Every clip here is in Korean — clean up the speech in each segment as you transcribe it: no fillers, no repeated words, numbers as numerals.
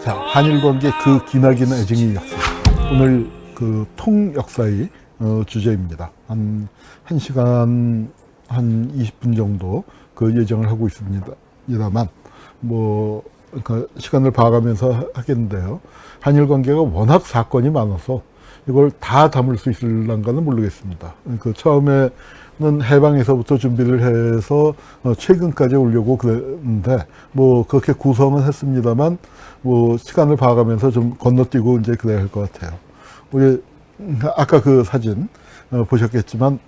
자, 한일 관계 그 기나긴 애증의 역사. 오늘 그 통역사의 주제입니다. 한 1시간 한 20분 정도 그 예정을 하고 있습니다만, 그러니까 시간을 봐가면서 하겠는데요. 한일 관계가 워낙 사건이 많아서 이걸 다 담을 수 있을런가는 모르겠습니다. 그 처음에는 해방에서부터 준비를 해서 최근까지 오려고 그랬는데, 그렇게 구성은 했습니다만, 시간을 봐가면서 좀 건너뛰고 이제 그래야 할 것 같아요. 우리, 아까 그 사진 보셨겠지만,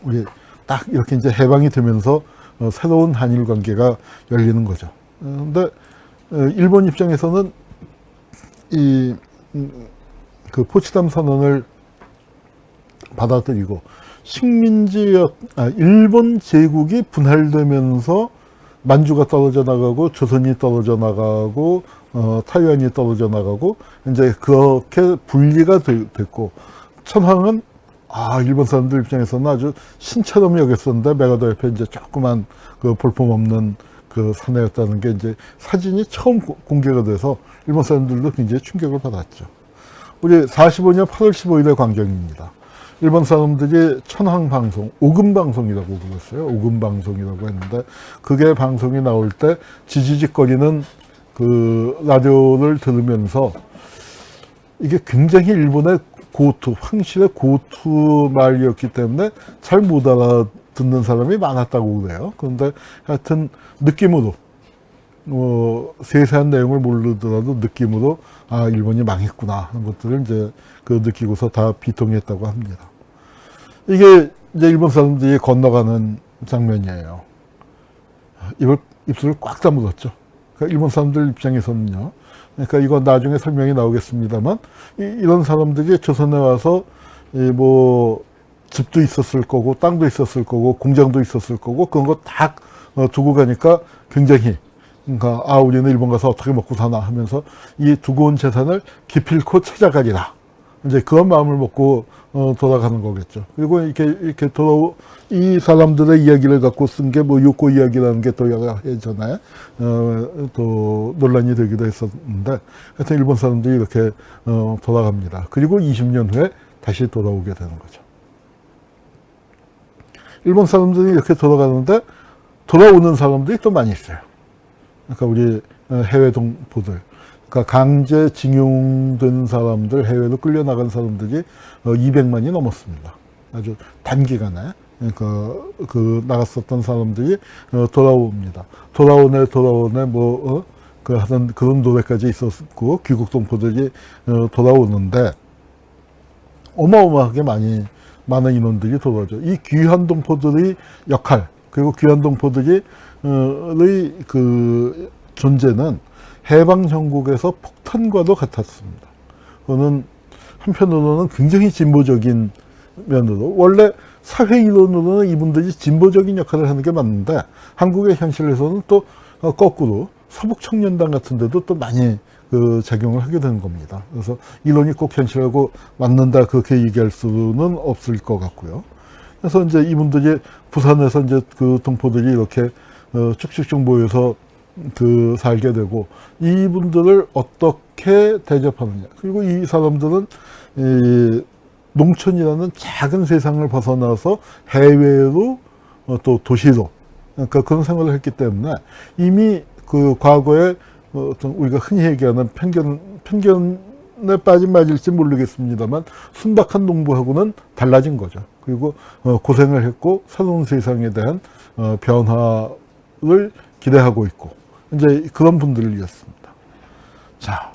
우리 딱 이렇게 이제 해방이 되면서 새로운 한일 관계가 열리는 거죠. 근데 일본 입장에서는 그 포츠담 선언을 받아들이고 일본 제국이 분할되면서 만주가 떨어져 나가고 조선이 떨어져 나가고 타이완이 떨어져 나가고 이제 그렇게 분리가 됐고, 천황은 일본 사람들 입장에서는 아주 신처럼 여겼었는데 메가더 옆에 이제 조그만 그 볼품없는 그 사내였다는 게 이제 사진이 처음 공개가 돼서 일본 사람들도 굉장히 충격을 받았죠. 우리 45년 8월 15일의 광경입니다. 일본 사람들이 천황 방송, 오금 방송이라고 불렀어요. 오금 방송이라고 했는데, 그게 방송이 나올 때 지지직거리는 그 라디오를 들으면서 이게 굉장히 일본의 황실의 고투 말이었기 때문에 잘 못 알아듣는 사람이 많았다고 그래요. 그런데 하여튼 느낌으로, 세세한 내용을 모르더라도 느낌으로, 일본이 망했구나 하는 것들을 이제 느끼고서 다 비통했다고 합니다. 이게 이제 일본 사람들이 건너가는 장면이에요. 입술을 꽉 다물었죠. 그러니까 일본 사람들 입장에서는요. 그러니까 이건 나중에 설명이 나오겠습니다만, 이런 사람들이 조선에 와서 집도 있었을 거고, 땅도 있었을 거고, 공장도 있었을 거고, 그런 거 다 두고 가니까 굉장히, 그러니까 우리는 일본 가서 어떻게 먹고 사나 하면서 이 두고 온 재산을 기필코 찾아가리라, 이제 그런 마음을 먹고 돌아가는 거겠죠. 그리고 이렇게 이 사람들의 이야기를 갖고 쓴 게 요코 이야기라는 게 또 예전에 또 논란이 되기도 했었는데, 하여튼 일본 사람들이 이렇게 돌아갑니다. 그리고 20년 후에 다시 돌아오게 되는 거죠. 일본 사람들이 이렇게 돌아가는데 돌아오는 사람들이 또 많이 있어요. 그러니까 우리 해외 동포들, 그러니까 강제 징용된 사람들, 해외로 끌려나간 사람들이 200만이 넘었습니다. 아주 단기간에. 그러니까 나갔었던 사람들이 돌아옵니다. 돌아오네 하던 그런 노래까지 있었고, 귀국 동포들이 돌아오는데 어마어마하게 많은 인원들이 돌아오죠. 이 귀한 동포들의 역할, 그리고 귀한 동포들의 그 존재는 해방 정국에서 폭탄과도 같았습니다. 그거는 한편으로는 굉장히 진보적인 면으로, 원래 사회 이론으로는 이분들이 진보적인 역할을 하는 게 맞는데, 한국의 현실에서는 또 거꾸로 서북 청년단 같은 데도 또 많이 작용을 하게 되는 겁니다. 그래서 이론이 꼭 현실하고 맞는다 그렇게 얘기할 수는 없을 것 같고요. 그래서 이제 이분들이 부산에서 이제 그 동포들이 이렇게 쭉쭉쭉 모여서 살게 되고, 이분들을 어떻게 대접하느냐. 그리고 이 사람들은 농촌이라는 작은 세상을 벗어나서 해외로 또 도시로, 그러니까 그런 생활을 했기 때문에 이미 과거에 어떤 우리가 흔히 얘기하는 편견에 빠진 말일지 모르겠습니다만, 순박한 농부하고는 달라진 거죠. 그리고 고생을 했고 새로운 세상에 대한 변화를 기대하고 있고, 이제 그런 분들이었습니다. 자,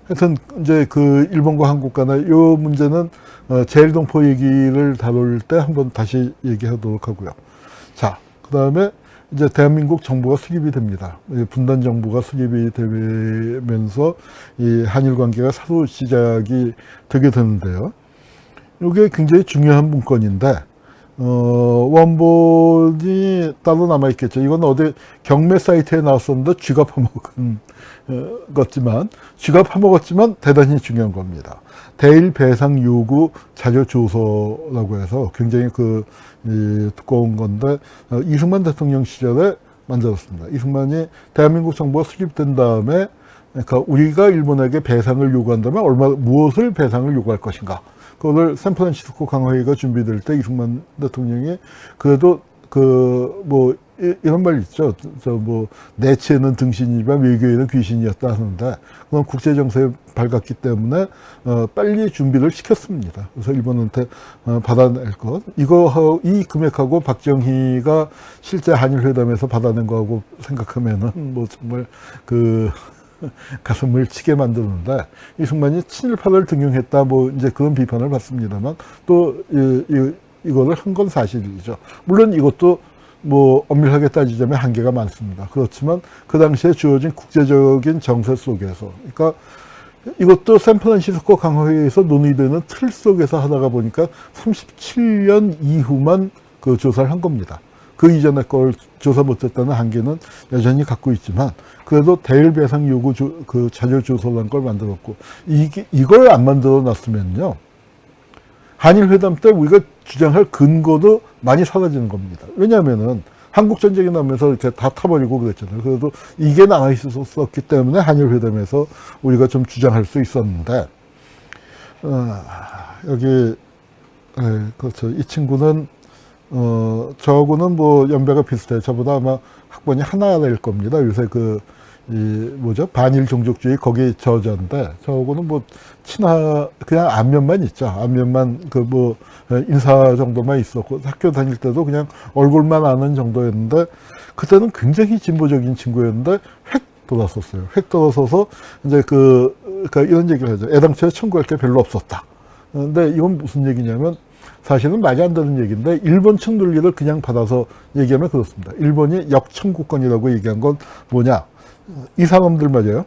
하여튼 이제 일본과 한국 간의 요 문제는 제일동포 얘기를 다룰 때 한번 다시 얘기하도록 하고요. 자, 그 다음에 이제 대한민국 정부가 수립이 됩니다. 분단 정부가 수립이 되면서 이 한일 관계가 새로 시작이 되게 되는데요. 이게 굉장히 중요한 문건인데, 원본이 따로 남아있겠죠. 이건 어디 경매 사이트에 나왔었는데 쥐가 파먹었지만 대단히 중요한 겁니다. 대일 배상 요구 자료 조서라고 해서 굉장히 두꺼운 건데, 이승만 대통령 시절에 만들었습니다. 이승만이 대한민국 정부가 수립된 다음에 그러니까 우리가 일본에게 배상을 요구한다면 무엇을 배상을 요구할 것인가. 그거를 샌프란시스코 강화회의가 준비될 때 이승만 대통령이 그래도 이런 말 있죠. 내치에는 등신이지만 외교에는 귀신이었다 하는데, 그건 국제정세에 밝았기 때문에, 빨리 준비를 시켰습니다. 그래서 일본한테, 받아낼 것. 이 금액하고 박정희가 실제 한일회담에서 받아낸 거하고 생각하면은, 정말, 가슴을 치게 만드는데, 이승만이 친일파를 등용했다, 이제 그런 비판을 받습니다만, 또, 이거를 한 건 사실이죠. 물론 이것도 엄밀하게 따지자면 한계가 많습니다. 그렇지만 그 당시에 주어진 국제적인 정세 속에서, 그러니까 이것도 샌프란시스코 강화회의에서 논의되는 틀 속에서 하다가 보니까 37년 이후만 그 조사를 한 겁니다. 그 이전에 걸 조사 못했다는 한계는 여전히 갖고 있지만, 그래도 대일 배상 요구 자료 조서란 걸 만들었고, 이걸 안 만들어 놨으면요, 한일회담 때 우리가 주장할 근거도 많이 사라지는 겁니다. 왜냐하면은 한국전쟁이 나면서 이렇게 다 타버리고 그랬잖아요. 그래도 이게 남아있었기 때문에 한일회담에서 우리가 좀 주장할 수 있었는데, 여기, 그렇죠. 이 친구는, 저하고는 연배가 비슷해요. 저보다 아마 학번이 하나 될 겁니다. 요새 반일 종족주의 거기 저자인데, 저하고는 그냥 안면만 있죠. 안면만 인사 정도만 있었고, 학교 다닐 때도 그냥 얼굴만 아는 정도였는데, 그때는 굉장히 진보적인 친구였는데, 획 돌아섰어요. 획 돌아서서, 이제 그러니까 이런 얘기를 하죠. 애당초에 청구할 게 별로 없었다. 근데 이건 무슨 얘기냐면, 사실은 말이 안 되는 얘기인데, 일본 측 논리를 그냥 받아서 얘기하면 그렇습니다. 일본이 역청구권이라고 얘기한 건 뭐냐? 이 사람들 말이에요.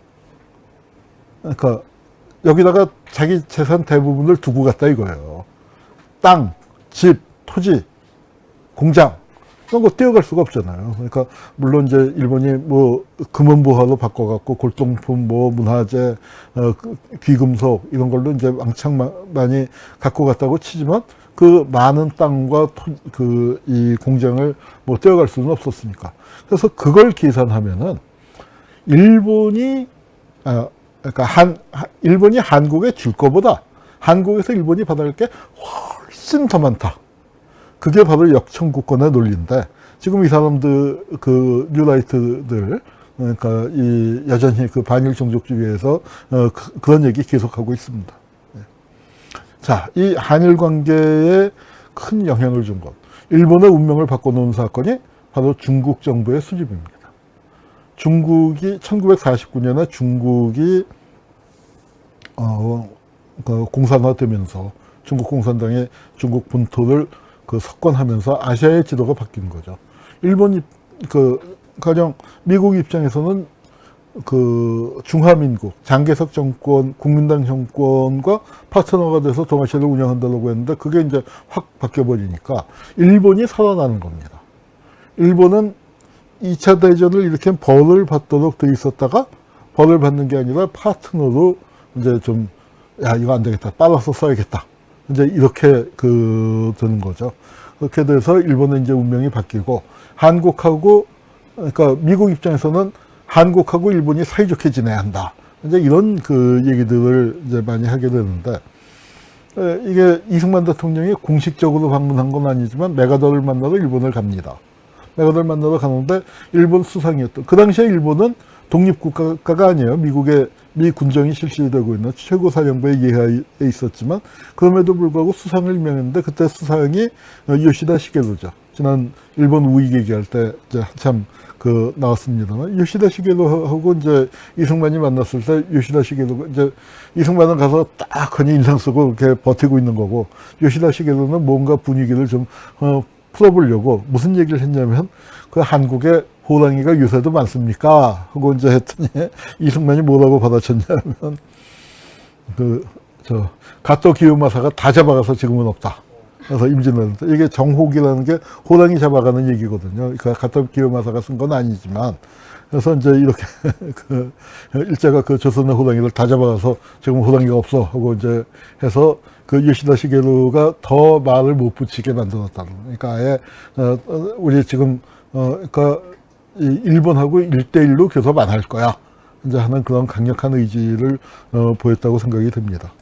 그러니까 여기다가 자기 재산 대부분을 두고 갔다 이거예요. 땅, 집, 토지, 공장 그런 거 떼어갈 수가 없잖아요. 그러니까 물론 이제 일본이 금은보화로 바꿔갖고 골동품, 문화재, 귀금속 이런 걸로 이제 왕창 많이 갖고 갔다고 치지만, 그 많은 땅과 이 공장을 떼어갈 수는 없었으니까. 그래서 그걸 계산하면은 일본이 일본이 한국에 줄 거보다 한국에서 일본이 받아갈 게 훨씬 더 많다. 그게 바로 역청구권의 논리인데, 지금 이 사람들, 뉴라이트들, 그러니까 여전히 반일 종족주의에서, 그런 얘기 계속하고 있습니다. 자, 이 한일 관계에 큰 영향을 준 것. 일본의 운명을 바꿔놓은 사건이 바로 중국 정부의 수립입니다. 1949년에 중국이 공산화되면서 중국 공산당이 중국 본토를 석권하면서 아시아의 지도가 바뀐 거죠. 일본이 가령 미국 입장에서는 중화민국, 장개석 정권, 국민당 정권과 파트너가 돼서 동아시아를 운영한다고 했는데, 그게 이제 확 바뀌어버리니까 일본이 살아나는 겁니다. 일본은 2차 대전을 이렇게 벌을 받도록 돼 있었다가, 벌을 받는 게 아니라 파트너로 이제 이거 안 되겠다, 빨아서 써야겠다, 이제 이렇게 되는 거죠. 그렇게 돼서 일본의 이제 운명이 바뀌고, 그러니까 미국 입장에서는 한국하고 일본이 사이좋게 지내야 한다, 이제 이런 얘기들을 이제 많이 하게 되는데, 이게 이승만 대통령이 공식적으로 방문한 건 아니지만 메가더를 만나러 일본을 갑니다. 메가더를 만나러 가는데, 일본 수상이었던, 그 당시에 일본은 독립국가가 아니에요. 미 군정이 실시되고 있는 최고사령부의 예하에 있었지만, 그럼에도 불구하고 수상을 임명했는데, 그때 수상이 요시다 시게루죠. 지난 일본 우익 얘기할 때 이제 한참 나왔습니다만, 요시다 시게루하고 이제 이승만이 만났을 때, 요시다 시게루가 이제 이승만은 가서 딱 하니 인상 쓰고 이렇게 버티고 있는 거고, 요시다 시게루는 뭔가 분위기를 좀 풀어보려고 무슨 얘기를 했냐면, 한국에 호랑이가 요새도 많습니까? 하고 이제 했더니 이승만이 뭐라고 받아쳤냐면, 가토 기요마사가 다 잡아가서 지금은 없다. 그래서 임진왜란때 이게 정혹이라는 게 호랑이 잡아가는 얘기거든요. 그러니까 가토 기요마사가 쓴 건 아니지만, 그래서 이제 이렇게 일제가 조선의 호랑이를 다 잡아가서 지금 호랑이가 없어 하고 이제 해서 요시다 시게루가 더 말을 못 붙이게 만들었다는. 그러니까 아예 우리 지금 그러니까 일본하고 1대1로 교섭 안 할 거야. 이제 하는 그런 강력한 의지를 보였다고 생각이 듭니다.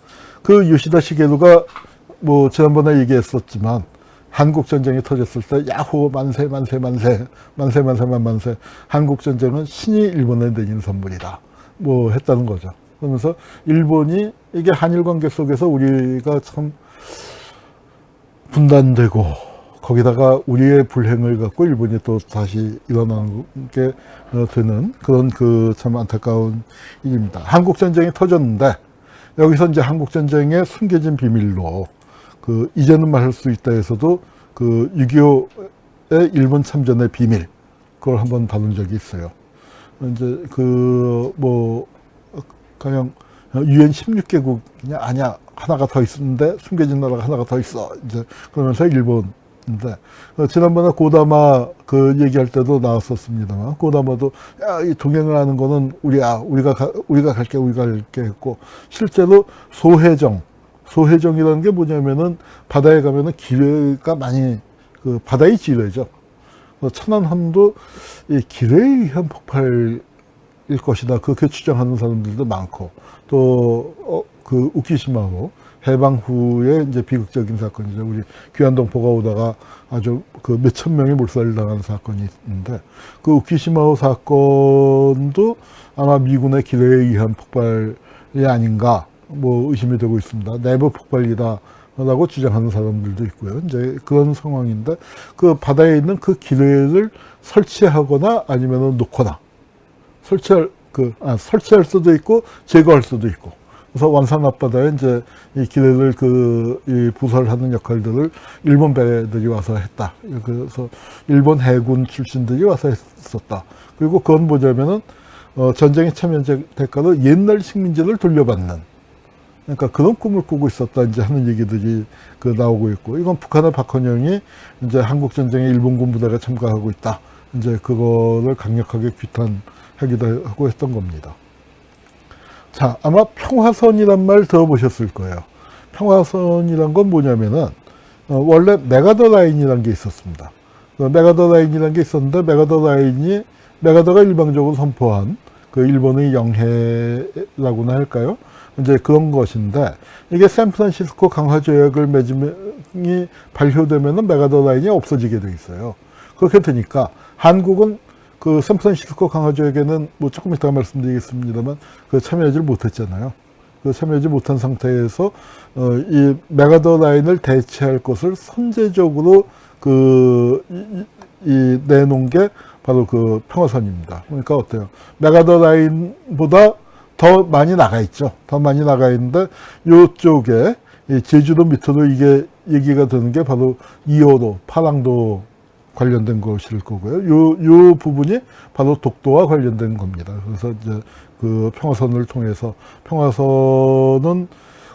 그 요시다 시게루가 뭐 지난번에 얘기했었지만 한국 전쟁이 터졌을 때 야호 만세 만세 만세 만세 만세 만세 한국 전쟁은 신이 일본에 내린 선물이다 뭐 했다는 거죠. 그러면서 일본이 이게 한일 관계 속에서 우리가 참 분단되고 거기다가 우리의 불행을 갖고 일본이 또 다시 일어나는 게 되는 그런 그 참 안타까운 일입니다. 한국 전쟁이 터졌는데 여기서 이제 한국 전쟁의 숨겨진 비밀로 그 이제는 말할 수 있다 해서도 그 6.25의 일본 참전의 비밀 그걸 한번 다룬 적이 있어요. 이제 그 뭐 가령 UN 16개국이냐 아니야 하나가 더 있었는데 숨겨진 나라가 하나가 더 있어 이제 그러면서 일본인데 지난번에 고다마 그 얘기할 때도 나왔었습니다만 고다마도 야 이 동행을 하는 거는 우리가 갈게 했고 실제로 소해정이라는 게 뭐냐면은 바다에 가면은 기뢰가 많이 그 바다의 지뢰죠. 천안함도 이 기뢰에 의한 폭발일 것이다. 그렇게 추정하는 사람들도 많고 또 그 우키시마호 해방 후에 이제 비극적인 사건이죠. 우리 귀환동포가 오다가 아주 그 몇천 명이 몰살을 당한 사건이 있는데 그 우키시마호 사건도 아마 미군의 기뢰에 의한 폭발이 아닌가 뭐 의심이 되고 있습니다. 내부 폭발이다. 라고 주장하는 사람들도 있고요. 이제 그런 상황인데 그 바다에 있는 그 기뢰를 설치하거나 아니면 놓거나 설치할 수도 있고 제거할 수도 있고 그래서 완산 앞바다에 이제 이 기뢰를 이 부설하는 역할들을 일본 배들이 와서 했다. 그래서 일본 해군 출신들이 와서 했었다. 그리고 그건 뭐냐면은 전쟁에 참여 대가로 옛날 식민지를 돌려받는 그러니까 그런 꿈을 꾸고 있었다 이제 하는 얘기들이 그 나오고 있고 이건 북한의 박헌영이 이제 한국 전쟁에 일본군 부대가 참가하고 있다 이제 그거를 강력하게 규탄하기도 하고 했던 겁니다. 자 아마 평화선이란 말 들어보셨을 거예요. 평화선이란 건 뭐냐면은 원래 메가더 라인이라는 게 있었습니다. 메가더 라인이라는 게 있었는데 메가더가 일방적으로 선포한 그 일본의 영해라고나 할까요? 이제 그런 것인데 이게 샌프란시스코 강화 조약을 맺음이 발효되면은 메가더 라인이 없어지게 돼 있어요. 그렇게 되니까 한국은 그 샌프란시스코 강화 조약에는 뭐 조금 이따가 말씀드리겠습니다만 그 참여하지 못했잖아요. 그 참여하지 못한 상태에서 이 메가더 라인을 대체할 것을 선제적으로 내놓은 게 바로 그 평화선입니다. 그러니까 어때요? 메가더 라인보다 더 많이 나가 있죠. 더 많이 나가 있는데 요쪽에 제주도 밑으로 이게 얘기가 되는 게 바로 2호도, 파랑도 관련된 것일 거고요. 요 부분이 바로 독도와 관련된 겁니다. 그래서 이제 그 평화선을 통해서 평화선은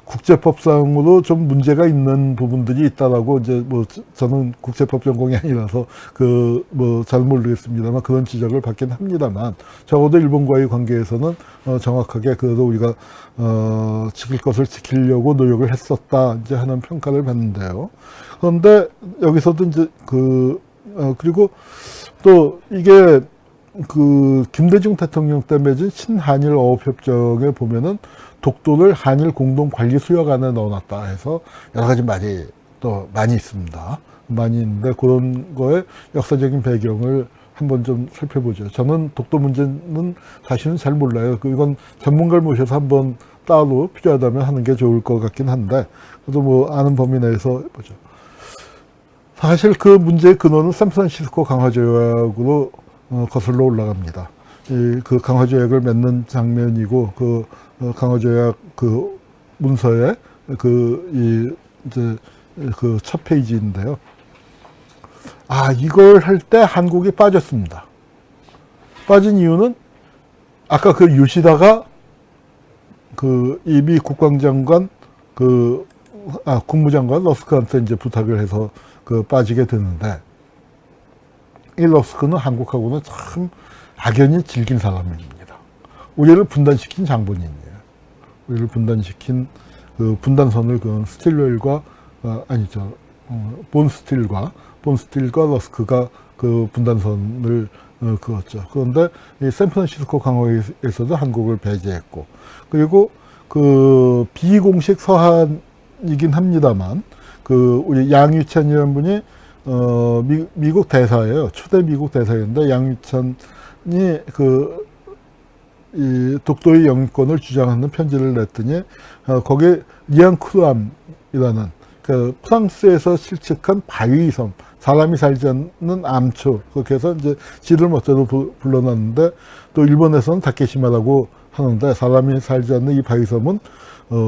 국제법상으로 좀 문제가 있는 부분들이 있다라고 이제 뭐 저는 국제법 전공이 아니라서 그 뭐 잘 모르겠습니다만 그런 지적을 받긴 합니다만 적어도 일본과의 관계에서는 정확하게 그래도 우리가 지킬 것을 지키려고 노력을 했었다 이제 하는 평가를 받는데요. 그런데 여기서도 이제 그리고 또 이게 그 김대중 대통령 때 맺은 신한일 어업협정에 보면은 독도를 한일 공동관리 수역안에 넣어놨다 해서 여러 가지 말이 또 많이 있습니다. 많이 있는데 그런 거에 역사적인 배경을 한번 좀 살펴보죠. 저는 독도 문제는 사실은 잘 몰라요. 이건 전문가를 모셔서 한번 따로 필요하다면 하는 게 좋을 것 같긴 한데 그래도 뭐 아는 범위 내에서 보죠. 사실 그 문제의 근원은 샌프란시스코 강화조약으로 거슬러 올라갑니다. 그 강화조약을 맺는 장면이고 그 강화조약 그 문서에 이제 그 첫 페이지인데요. 이걸 할 때 한국이 빠졌습니다. 빠진 이유는 아까 그 요시다가 미 국방장관 국무장관 러스크한테 이제 부탁을 해서 빠지게 되는데 이 러스크는 한국하고는 참 악연이 질긴 사람입니다. 우리를 분단시킨 장본인이에요. 우리를 분단시킨 그 분단선을 그은 스틸웰과 본 스틸과 러스크가 그 분단선을 그었죠. 그런데 이 샌프란시스코 강화회에서도 한국을 배제했고, 그리고 그 비공식 서한이긴 합니다만, 그 우리 양유찬이라는 분이 미국 대사예요. 초대 미국 대사였는데 양유찬이 이 독도의 영유권을 주장하는 편지를 냈더니 거기에 리앙크루암이라는 그 프랑스에서 실측한 바위섬, 사람이 살지 않는 암초, 그렇게 해서 이제 지를 멋대로 불러놨는데, 또 일본에서는 다케시마라고 하는데, 사람이 살지 않는 이 바위섬은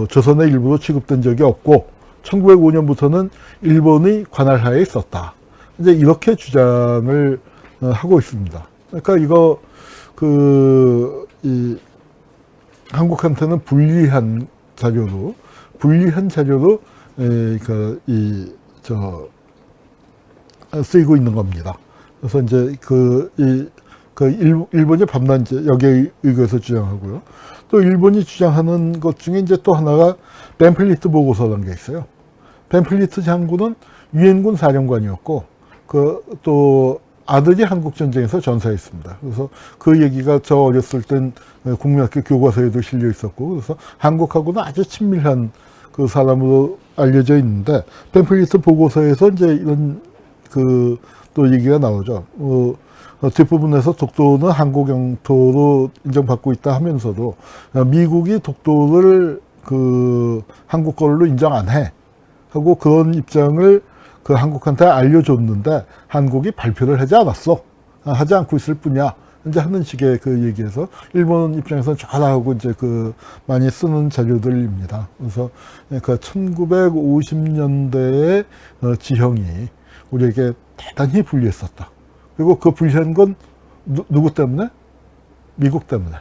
조선의 일부로 취급된 적이 없고 1905년부터는 일본의 관할하에 있었다. 이제 이렇게 주장을 하고 있습니다. 그러니까 이거 이 한국한테는 불리한 자료로 쓰이고 있는 겁니다. 그래서 이제 일본이 밤낮 여기에 의거해서 주장하고요. 또 일본이 주장하는 것 중에 이제 또 하나가 벤플리트 보고서라는 게 있어요. 벤플리트 장군은 유엔군 사령관이었고, 또 아들이 한국전쟁에서 전사했습니다. 그래서 그 얘기가 저 어렸을 땐 국민학교 교과서에도 실려 있었고, 그래서 한국하고는 아주 친밀한 그 사람으로 알려져 있는데, 벤플리트 보고서에서 이제 이런 또 얘기가 나오죠. 뒷부분에서 독도는 한국 영토로 인정받고 있다 하면서도 미국이 독도를 한국 걸로 인정 안 해 하고 그런 입장을 한국한테 알려줬는데 한국이 발표를 하지 않았어. 하지 않고 있을 뿐이야. 이제 하는 식의 얘기에서 일본 입장에서는 좋아하고 이제 많이 쓰는 자료들입니다. 그래서 1950년대의 지형이 우리에게 대단히 불리했었다. 그리고 그 불리한 건 누구 때문에? 미국 때문에.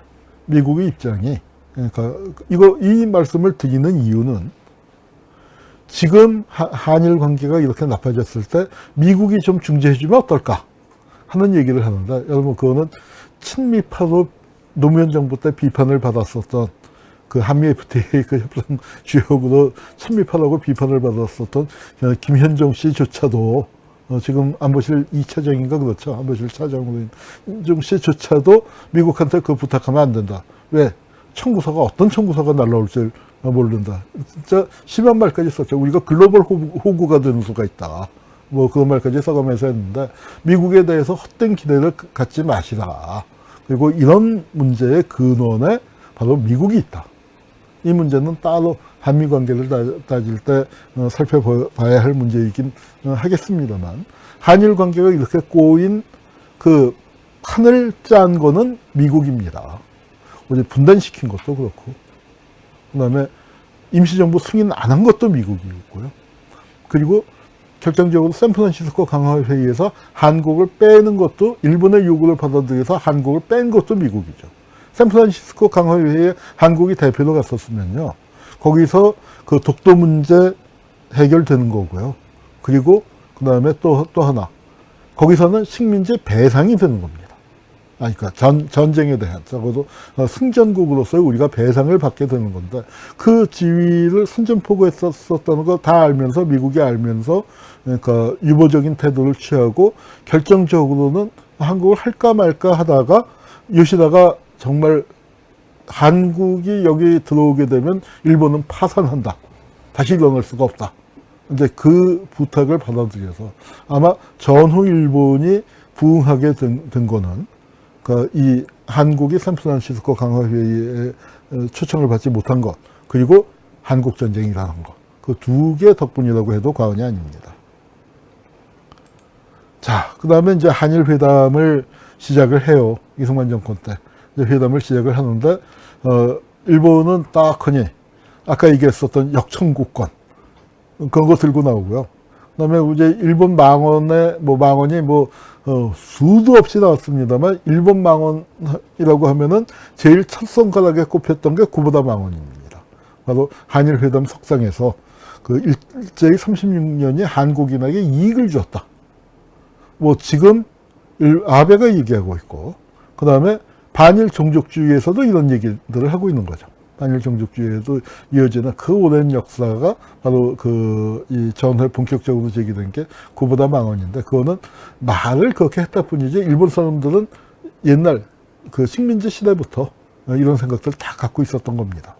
미국의 입장이. 그러니까 이 말씀을 드리는 이유는 지금 한일 관계가 이렇게 나빠졌을 때 미국이 좀 중재해주면 어떨까 하는 얘기를 하는데, 여러분 그거는 친미파로 노무현 정부 때 비판을 받았었던 한미 FTA 협상 주역으로 친미파라고 비판을 받았었던 김현종 씨조차도 지금 안보실 2차장인가 그렇죠. 안보실 차장으로 김현종 씨조차도 미국한테 부탁하면 안 된다. 왜? 어떤 청구서가 날라올지 모른다. 진짜 심한 말까지 썼죠. 우리가 글로벌 호구가 되는 수가 있다. 그런 말까지 써가면서 했는데, 미국에 대해서 헛된 기대를 갖지 마시라. 그리고 이런 문제의 근원에 바로 미국이 있다. 이 문제는 따로 한미 관계를 따질 때 살펴봐야 할 문제이긴 하겠습니다만, 한일 관계가 이렇게 꼬인 판을 짠 거는 미국입니다. 우리 분단시킨 것도 그렇고, 그 다음에 임시정부 승인 안 한 것도 미국이고요. 그리고 결정적으로 샌프란시스코 강화회의에서 한국을 빼는 것도, 일본의 요구를 받아들여서 한국을 뺀 것도 미국이죠. 샌프란시스코 강화회의에 한국이 대표로 갔었으면요, 거기서 독도 문제 해결되는 거고요. 그리고 그 다음에 또 하나, 거기서는 식민지 배상이 되는 겁니다. 그러니까 전쟁에 대한, 적어도 승전국으로서 우리가 배상을 받게 되는 건데, 그 지위를 선전포고했었다는 거 다 알면서, 미국이 알면서, 그러니까 유보적인 태도를 취하고 결정적으로는 한국을 할까 말까 하다가 요시다가 정말 한국이 여기 들어오게 되면 일본은 파산한다. 다시 일어날 수가 없다. 이제 그 부탁을 받아들여서 아마 전후 일본이 부응하게 된 거는, 이 한국이 샌프란시스코 강화회의에 초청을 받지 못한 것, 그리고 한국전쟁이라는 것, 그 두 개 덕분이라고 해도 과언이 아닙니다. 자, 그 다음에 이제 한일 회담을 시작을 해요. 이승만 정권 때 이제 회담을 시작을 하는데, 일본은 딱하니 아까 얘기했었던 역청구권, 그런 거 들고 나오고요. 그 다음에 이제 일본 망원이 수도 없이 나왔습니다만, 일본 망원이라고 하면은 제일 첫 손가락에 꼽혔던 게 구보다 망원입니다. 바로 한일 회담 석상에서 일제히 36년이 한국인에게 이익을 줬다. 지금 아베가 얘기하고 있고, 그 다음에 반일 종족주의에서도 이런 얘기들을 하고 있는 거죠. 반일 종족주의에도 이어지는 그 오랜 역사가 바로 이 전후에 본격적으로 제기된 게 구보다 망원인데, 그거는 말을 그렇게 했다 뿐이지 일본 사람들은 옛날 그 식민지 시대부터 이런 생각들 다 갖고 있었던 겁니다.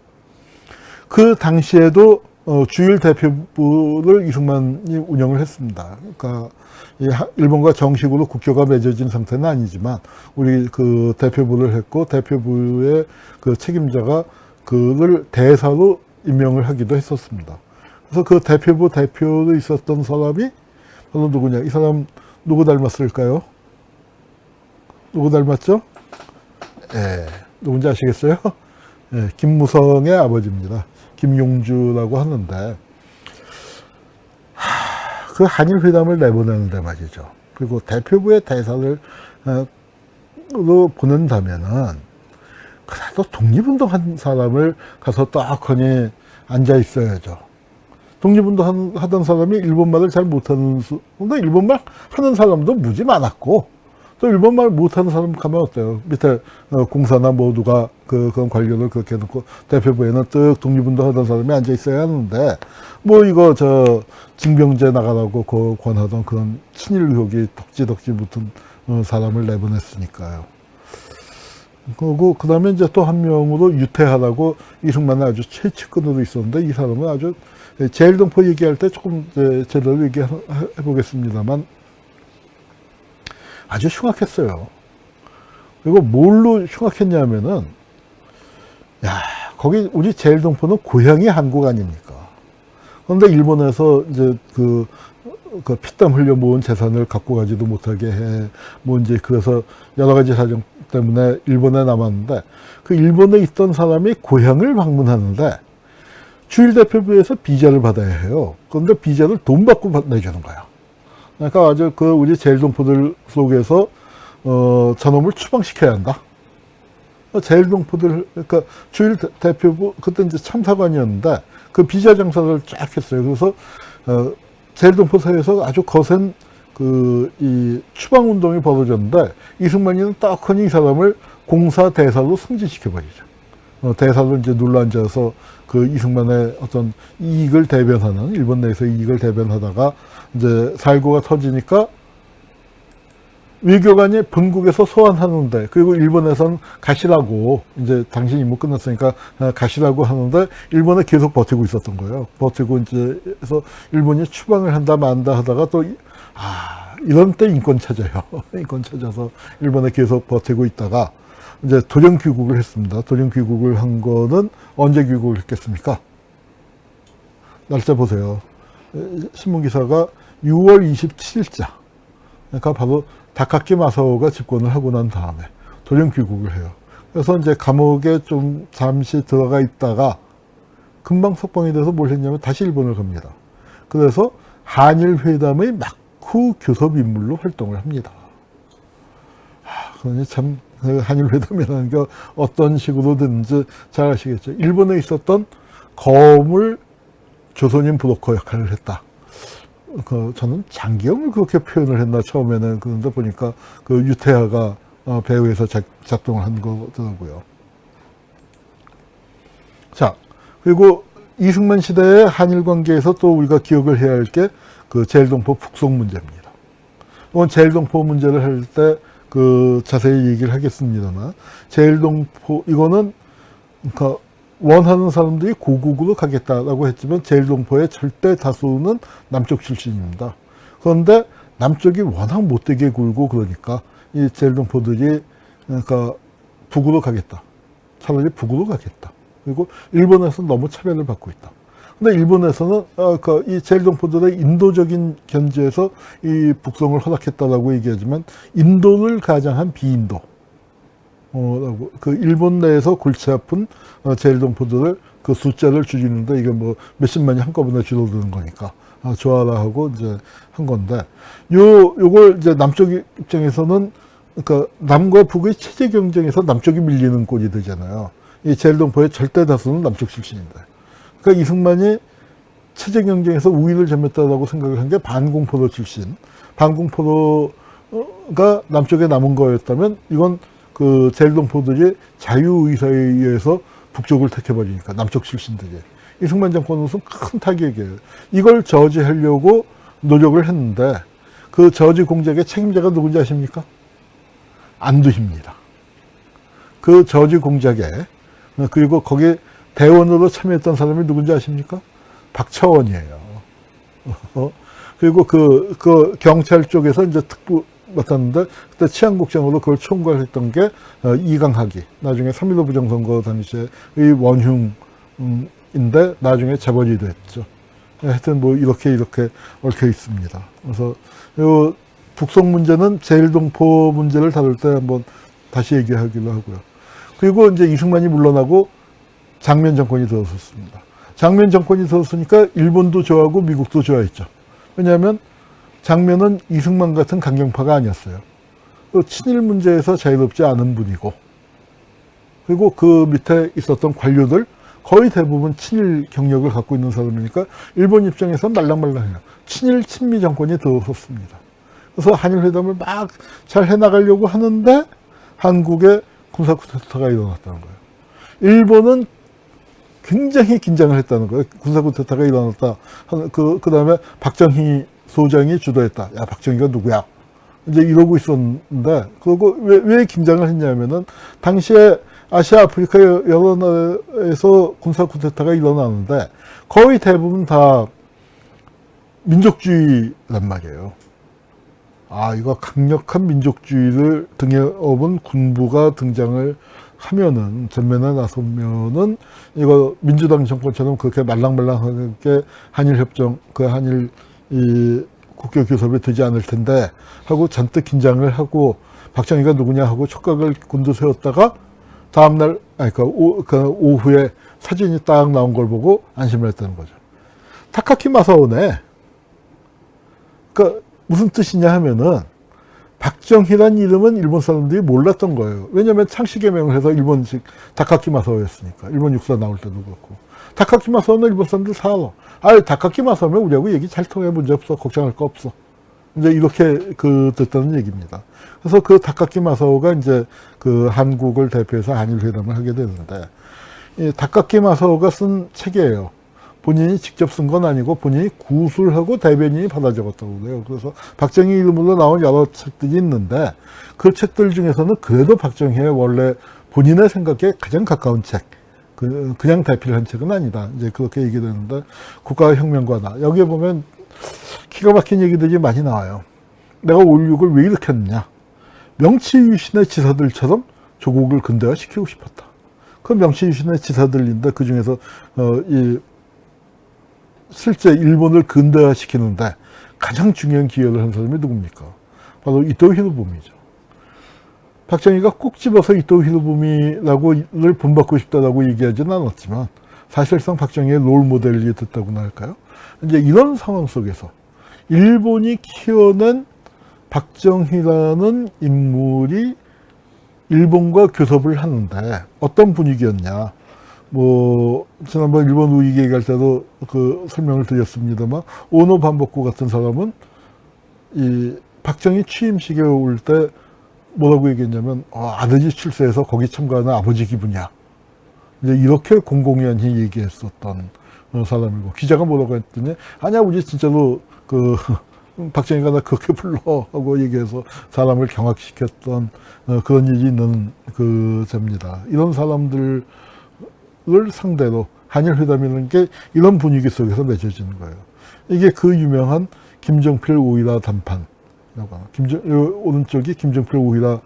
그 당시에도 주일 대표부를 이승만이 운영을 했습니다. 그러니까 일본과 정식으로 국교가 맺어진 상태는 아니지만 우리 그 대표부를 했고 대표부의 그 책임자가 그를 대사로 임명을 하기도 했었습니다. 그래서 그 대표부 대표로 있었던 사람이 바로 누구냐? 이 사람 누구 닮았을까요? 누구 닮았죠? 예, 누군지 아시겠어요? 예, 김무성의 아버지입니다. 김용주라고 하는데, 그 한일회담을 내보내는데 말이죠. 그리고 대표부의 대사를 로 보낸다면은 그래도 독립운동한 사람을 가서 떡하니 앉아 있어야죠. 독립운동 하던 사람이 일본말을 잘 못하는, 근데 일본말 하는 사람도 무지 많았고, 또 일본말 못하는 사람 가면 어때요? 밑에 공사나 모두가 그런 관료를 그렇게 해놓고 대표부에는 뜩 독립운동 하던 사람이 앉아 있어야 하는데, 뭐 이거 징병제 나가라고 권하던 그런 친일 의혹이 덕지덕지 붙은 사람을 내보냈으니까요. 그리고 그 다음에 이제 또 한 명으로 유태하라고 이승만은 아주 최측근으로 있었는데, 이 사람은 아주 제일동포 얘기할 때 조금 제대로 얘기해 보겠습니다만 아주 흉악했어요. 그리고 뭘로 흉악했냐면은, 야, 거기 우리 제일동포는 고향이 한국 아닙니까? 그런데 일본에서 이제 그 피땀 흘려 모은 재산을 갖고 가지도 못하게 해. 뭐 이제 그래서 여러 가지 사정 때문에 일본에 남았는데, 그 일본에 있던 사람이 고향을 방문하는데 주일 대표부에서 비자를 받아야 해요. 그런데 비자를 돈 받고 내주는 거야. 그러니까 아주 우리 제일동포들 속에서 저놈을 추방시켜야 한다. 제일동포들, 그러니까 주일 대표부, 그때 이제 참사관이었는데 그 비자 장사를 쫙 했어요. 그래서 제일동포 사회에서 아주 거센 이 추방운동이 벌어졌는데, 이승만이는 떡하니 이 사람을 공사 대사로 승진시켜버리죠. 대사로 이제 눌러앉아서 이승만의 어떤 이익을 대변하는, 일본 내에서 이익을 대변하다가 이제 살고가 터지니까 외교관이 본국에서 소환하는데, 그리고 일본에선 가시라고, 이제 당신 임무 끝났으니까 가시라고 하는데 일본에 계속 버티고 있었던 거예요. 버티고 이제 해서 일본이 추방을 한다 만다 하다가 또 이런 때 인권 찾아요. 인권 찾아서 일본에 계속 버티고 있다가 이제 도령 귀국을 했습니다. 도령 귀국을 한 거는 언제 귀국을 했겠습니까? 날짜 보세요. 신문기사가 6월 27일자. 그러니까 바로 다카키 마사오가 집권을 하고 난 다음에 도령 귀국을 해요. 그래서 이제 감옥에 좀 잠시 들어가 있다가 금방 석방이 돼서 뭘 했냐면 다시 일본을 갑니다. 그래서 한일회담의 막후 교섭 인물로 활동을 합니다. 그러니 참 한일회담이라는 게 어떤 식으로 됐는지 잘 아시겠죠. 일본에 있었던 거물 조선인 브로커 역할을 했다. 저는 장기영을 그렇게 표현을 했나 처음에는. 그런데 보니까 유태하가 배후에서 작동을 한 거더라고요. 자, 그리고 이승만 시대의 한일 관계에서 또 우리가 기억을 해야 할 게 제일동포 북송 문제입니다. 이건 제일동포 문제를 할 때 자세히 얘기를 하겠습니다만, 제일동포 이거는 그러니까 원하는 사람들이 고국으로 가겠다라고 했지만 제일동포의 절대 다수는 남쪽 출신입니다. 그런데 남쪽이 워낙 못되게 굴고 그러니까 이 제일동포들이 그러니까 북으로 가겠다. 차라리 북으로 가겠다. 그리고 일본에서 너무 차별을 받고 있다. 근데 일본에서는 이 제일동포들의 인도적인 견지에서 이 북송을 허락했다라고 얘기하지만 인도를 가장한 비인도 라고 일본 내에서 골치 아픈 제일동포들을 숫자를 줄이는데 이게 뭐 몇십만이 한꺼번에 줄어드는 거니까 좋아라 하고 이제 한 건데, 요걸 이제 남쪽 입장에서는 그러니까 남과 북의 체제 경쟁에서 남쪽이 밀리는 꼴이 되잖아요. 이 제일동포의 절대 다수는 남쪽 출신인데, 그러니까 이승만이 체제 경쟁에서 우위를 점했다라고 생각을 한 게 반공포로 출신, 반공포로가 남쪽에 남은 거였다면 이건 제일동포들이 자유의사에 의해서 북쪽을 택해버리니까 남쪽 출신들이 이승만 정권으로서는 큰 타격이에요. 이걸 저지하려고 노력을 했는데 그 저지 공작의 책임자가 누군지 아십니까? 안두희입니다. 그 저지 공작에, 그리고 거기에 대원으로 참여했던 사람이 누군지 아십니까? 박차원이에요. 그리고 그 경찰 쪽에서 이제 특부 맡았는데, 그때 치안국장으로 그걸 총괄했던 게 이강학이, 나중에 3.15 부정선거 당시의 원흉인데, 나중에 재벌이 됐죠. 하여튼 뭐 이렇게 얽혀 있습니다. 그래서 요 북송 문제는 제일동포 문제를 다룰 때 한번 다시 얘기하기로 하고요. 그리고 이제 이승만이 물러나고 장면 정권이 들어섰습니다. 장면 정권이 들어섰으니까 일본도 좋아하고 미국도 좋아했죠. 왜냐하면 장면은 이승만 같은 강경파가 아니었어요. 친일 문제에서 자유롭지 않은 분이고, 그리고 그 밑에 있었던 관료들 거의 대부분 친일 경력을 갖고 있는 사람이니까 일본 입장에서 말랑말랑해요. 친일 친미 정권이 들어섰습니다. 그래서 한일회담을 막 잘 해나가려고 하는데 한국에 군사 쿠데타가 일어났다는 거예요. 일본은 굉장히 긴장을 했다는 거예요. 군사 쿠데타가 일어났다. 그 다음에 박정희 소장이 주도했다. 야, 박정희가 누구야? 이제 이러고 있었는데, 그리고 왜 긴장을 했냐면은, 당시에 아시아, 아프리카 여러 나라에서 군사 쿠데타가 일어나는데, 거의 대부분 다 민족주의란 말이에요. 아, 이거 강력한 민족주의를 등에 업은 군부가 등장을 하면은, 전면에 나서면은, 이거 민주당 정권처럼 그렇게 말랑말랑하게 한일협정, 한일 국교 교섭이 되지 않을 텐데 하고 잔뜩 긴장을 하고 박정희가 누구냐 하고 촉각을 곤두세웠다가 다음날 오후에 사진이 딱 나온 걸 보고 안심을 했다는 거죠. 타카키 마사오네. 그러니까 무슨 뜻이냐 하면은 박정희란 이름은 일본 사람들이 몰랐던 거예요. 왜냐하면 창씨 개명을 해서 일본식 타카키 마사오였으니까. 일본 육사 나올 때도 그렇고. 타카키 마사오는 일본 사람들 다 알아. 타카키 마사오면 우리하고 얘기 잘 통해, 문제 없어, 걱정할 거 없어. 이제 이렇게 됐다는 얘기입니다. 그래서 그 타카키 마사오가 이제 한국을 대표해서 한일회담을 하게 되는데, 이 타카키 마사오가 쓴 책이에요. 본인이 직접 쓴 건 아니고 본인이 구술하고 대변인이 받아 적었다고 그래요. 그래서 박정희 이름으로 나온 여러 책들이 있는데, 그 책들 중에서는 그래도 박정희의 원래 본인의 생각에 가장 가까운 책, 그냥 대필한 책은 아니다. 이제 그렇게 얘기되는데, 국가혁명가다. 여기에 보면 기가 막힌 얘기들이 많이 나와요. 내가 올육을 왜 이렇게 했느냐. 명치유신의 지사들처럼 조국을 근대화시키고 싶었다. 그 명치유신의 지사들인데, 그 중에서 실제 일본을 근대화시키는데 가장 중요한 기여를 한 사람이 누굽니까? 바로 이토 히로부미죠. 박정희가 꼭 집어서 이토 히로부미를 본받고 싶다라고 얘기하지는 않았지만, 사실상 박정희의 롤 모델이 됐다고나 할까요? 이제 이런 상황 속에서 일본이 키워낸 박정희라는 인물이 일본과 교섭을 하는데 어떤 분위기였냐. 지난번 일본 우익 얘기할 때도 설명을 드렸습니다만, 오노 반복고 같은 사람은 이 박정희 취임식에 올 때 뭐라고 얘기했냐면, 아들이 출세해서 거기 참가하는 아버지 기분이야. 이제 이렇게 공공연히 얘기했었던 사람이고, 기자가 뭐라고 했더니, 아니야, 우리 진짜로 박정희가 나 그렇게 불러 하고 얘기해서 사람을 경악시켰던 그런 일이 있는 겁니다. 이런 사람들을 상대로 한일회담이라는 게 이런 분위기 속에서 맺어지는 거예요. 이게 그 유명한 김정필 오이라 담판이라고 하는, 오른쪽이 김정필 오이라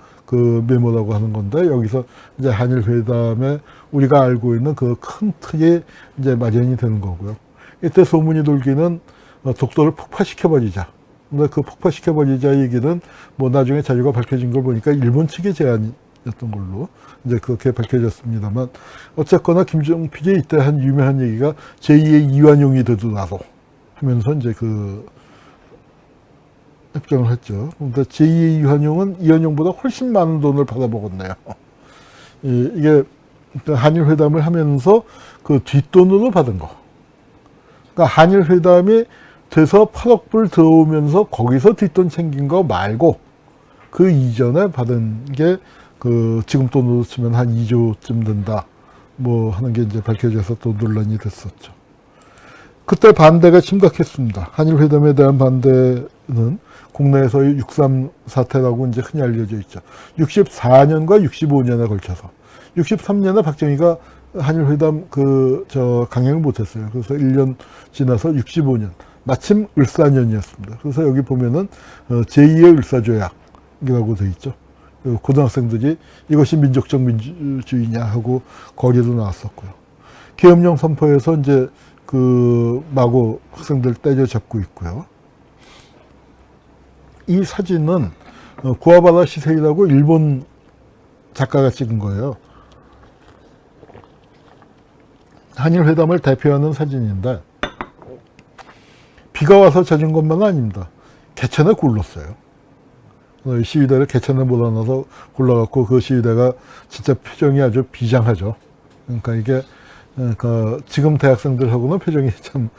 메모라고 하는 건데, 여기서 이제 한일회담에 우리가 알고 있는 그 큰 틀이 이제 마련이 되는 거고요. 이때 소문이 돌기는 독도를 폭파시켜버리자. 근데 그 폭파시켜버리자 얘기는 나중에 자료가 밝혀진 걸 보니까 일본 측의 제안이었던 걸로 이제 그렇게 밝혀졌습니다만, 어쨌거나 김정필이 이때 한 유명한 얘기가 제2의 이완용이 되더라도 하면서 이제 협정을 했죠. 근데 제2의 이완용보다 훨씬 많은 돈을 받아먹었네요. 이게 한일회담을 하면서 그 뒷돈으로 받은 거. 그러니까 한일회담이 돼서 8억 불 들어오면서 거기서 뒷돈 챙긴 거 말고, 그 이전에 받은 게 지금 돈으로 치면 한 2조쯤 된다. 하는 게 이제 밝혀져서 또 논란이 됐었죠. 그때 반대가 심각했습니다. 한일회담에 대한 반대는 국내에서의 6.3 사태라고 이제 흔히 알려져 있죠. 64년과 65년에 걸쳐서. 63년에 박정희가 한일회담 강행을 못했어요. 그래서 1년 지나서 65년. 마침 을사년이었습니다. 그래서 여기 보면은 제2의 을사조약이라고 돼 있죠. 고등학생들이 이것이 민족적 민주주의냐 하고 거리로 나왔었고요. 계엄령 선포에서 이제 마구 학생들 때려잡고 있고요. 이 사진은 구아바라 시세이라고 일본 작가가 찍은 거예요. 한일회담을 대표하는 사진인데 비가 와서 젖은 것만은 아닙니다. 개천에 굴렀어요. 시위대를 개천에 몰아넣어서 굴러갔고 그 시위대가 진짜 표정이 아주 비장하죠. 그러니까 이게 지금 대학생들하고는 표정이 참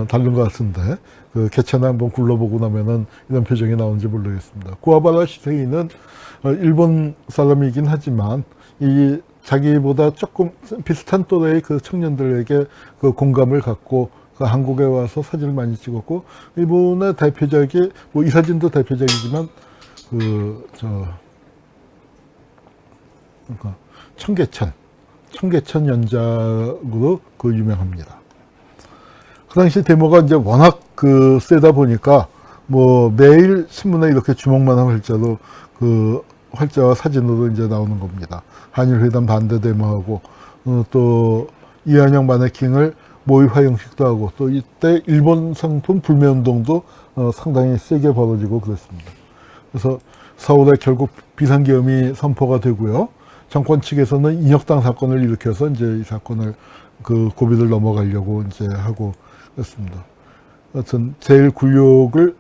다른 것 같은데 그 개천에 한번 굴러보고 나면은 이런 표정이 나오는지 모르겠습니다. 구아바라 시세이는 일본 사람이긴 하지만 이 자기보다 조금 비슷한 또래의 그 청년들에게 그 공감을 갖고 한국에 와서 사진을 많이 찍었고, 일본의 대표작이, 이 사진도 대표작이지만, 청계천 연작으로 유명합니다. 그 당시 데모가 이제 워낙 세다 보니까, 매일 신문에 이렇게 주먹만한 활자로 활자와 사진으로 이제 나오는 겁니다. 한일회담 반대 데모하고, 또 이한영 마네킹을 모의 화형식도 하고, 또 이때 일본 상품 불매운동도 상당히 세게 벌어지고 그랬습니다. 그래서 서울에 결국 비상계엄이 선포가 되고요. 정권 측에서는 인혁당 사건을 일으켜서 이제 이 사건을 고비를 넘어가려고 이제 하고 그랬습니다. 하여튼 대일 굴욕을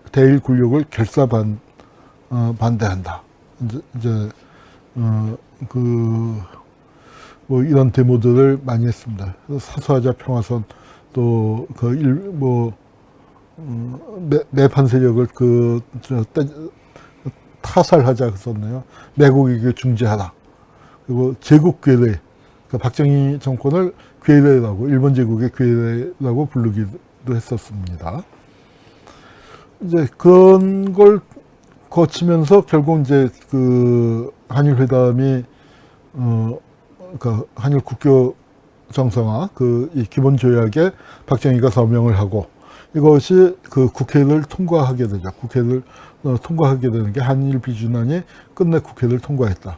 반대한다. 이제 이런 데모들을 많이 했습니다. 사수하자 평화선, 또, 매판 세력을 타살하자 썼네요. 매국에게 중재하라. 그리고 제국괴뢰, 박정희 정권을 괴뢰라고, 일본 제국의 괴뢰라고 부르기도 했었습니다. 이제 그런 걸 거치면서 결국 이제 한일회담이, 한일 국교 정상화, 이 기본 조약에 박정희가 서명을 하고, 이것이 국회를 통과하게 되죠. 국회를 통과하게 되는 게 한일 비준안이 끝내 국회를 통과했다.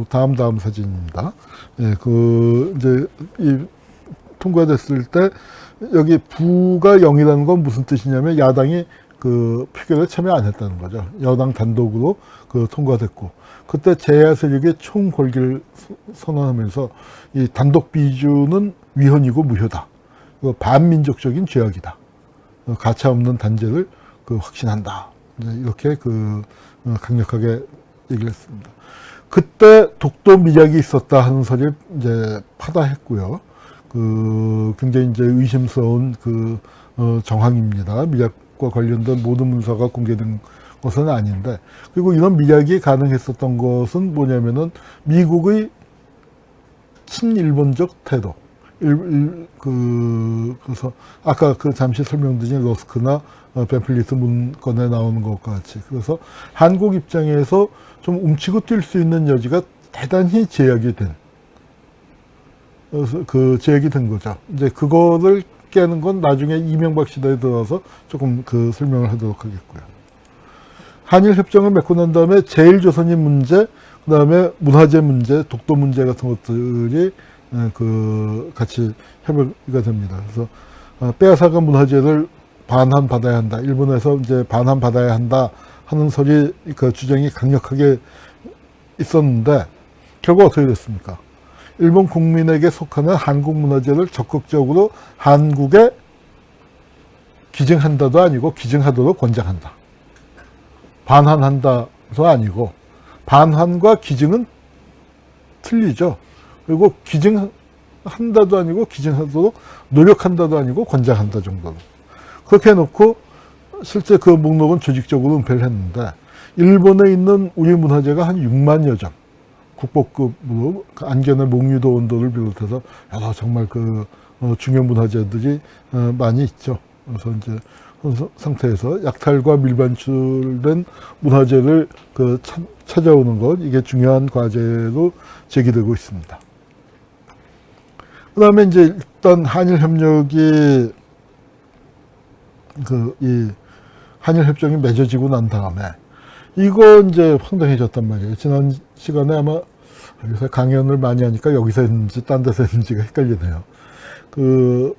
다음 사진입니다. 이제 통과됐을 때, 여기 부가 0이라는 건 무슨 뜻이냐면 야당이 표결에 참여 안 했다는 거죠. 여당 단독으로 통과됐고, 그때 제야 세력의 총궐기를 선언하면서 이 단독 비준은 위헌이고 무효다. 반민족적인 죄악이다. 가차 없는 단죄를 확신한다. 이렇게 강력하게 얘기를 했습니다. 그때 독도 미작이 있었다 하는 소리를 이제 파다했고요. 굉장히 이제 의심스러운 정황입니다. 미작과 관련된 모든 문서가 공개된 것은 아닌데, 그리고 이런 미작이 가능했었던 것은 뭐냐면은 미국의 친일본적 태도. 그래서 아까 잠시 설명드린 러스크나 벤플리트 문건에 나오는 것과 같이, 그래서 한국 입장에서 좀 움츠고 뛸 수 있는 여지가 대단히 제약이 된, 제약이 된 거죠. 이제 그거를 깨는 건 나중에 이명박 시대에 들어서 조금 설명을 하도록 하겠고요. 한일 협정을 맺고 난 다음에 제일조선인 문제, 그 다음에 문화재 문제, 독도 문제 같은 것들이 같이 협의가 됩니다. 그래서 빼앗아간 문화재를 반환받아야 한다. 일본에서 이제 반환받아야 한다 하는 소리, 주장이 강력하게 있었는데, 결국 어떻게 됐습니까? 일본 국민에게 속하는 한국 문화재를 적극적으로 한국에 기증한다도 아니고 기증하도록 권장한다. 반환한다도 아니고, 반환과 기증은 틀리죠. 그리고 기증한다도 아니고 기증하도록 노력한다도 아니고 권장한다 정도로. 그렇게 해놓고 실제 그 목록은 조직적으로 은폐를 했는데, 일본에 있는 우리 문화재가 한 6만여 점, 국보급으로 안견의 몽유도 원도를 비롯해서 여러 정말 중요 문화재들이 많이 있죠. 그래서 이제 그런 상태에서 약탈과 밀반출된 문화재를 찾아오는 것, 이게 중요한 과제로 제기되고 있습니다. 그 다음에 이제 일단 한일협력이 이 한일협정이 맺어지고 난 다음에 이거 이제 황당해졌단 말이에요. 지난 시간에 아마 요새 강연을 많이 하니까 여기서 했는지 딴 데서 했는지가 헷갈리네요.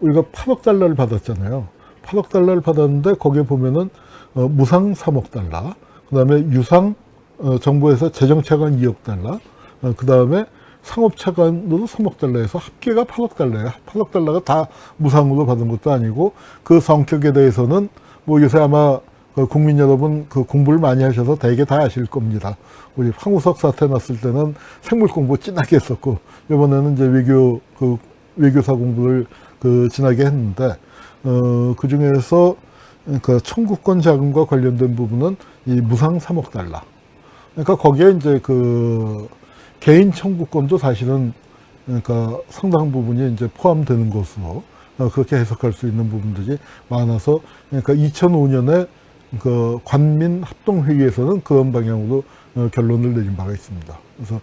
우리가 8억 달러를 받았잖아요. 8억 달러를 받았는데 거기에 보면은 무상 3억 달러, 그 다음에 유상 정부에서 재정차관 2억 달러, 그 다음에 상업차관으로 3억 달러에서 합계가 8억 달러예요. 8억 달러가 다 무상으로 받은 것도 아니고 그 성격에 대해서는 뭐 요새 아마 국민 여러분 공부를 많이 하셔서 대개 다 아실 겁니다. 우리 황우석 사태 났을 때는 생물 공부 진하게 했었고 이번에는 이제 외교사 공부를 진하게 했는데 그 중에서 청구권 자금과 관련된 부분은 이 무상 3억 달러. 그러니까 거기에 이제 개인 청구권도 사실은 그러니까 상당한 부분이 이제 포함되는 것으로 그렇게 해석할 수 있는 부분들이 많아서 그러니까 2005년에 관민 합동회의에서는 그런 방향으로 결론을 내린 바가 있습니다. 그래서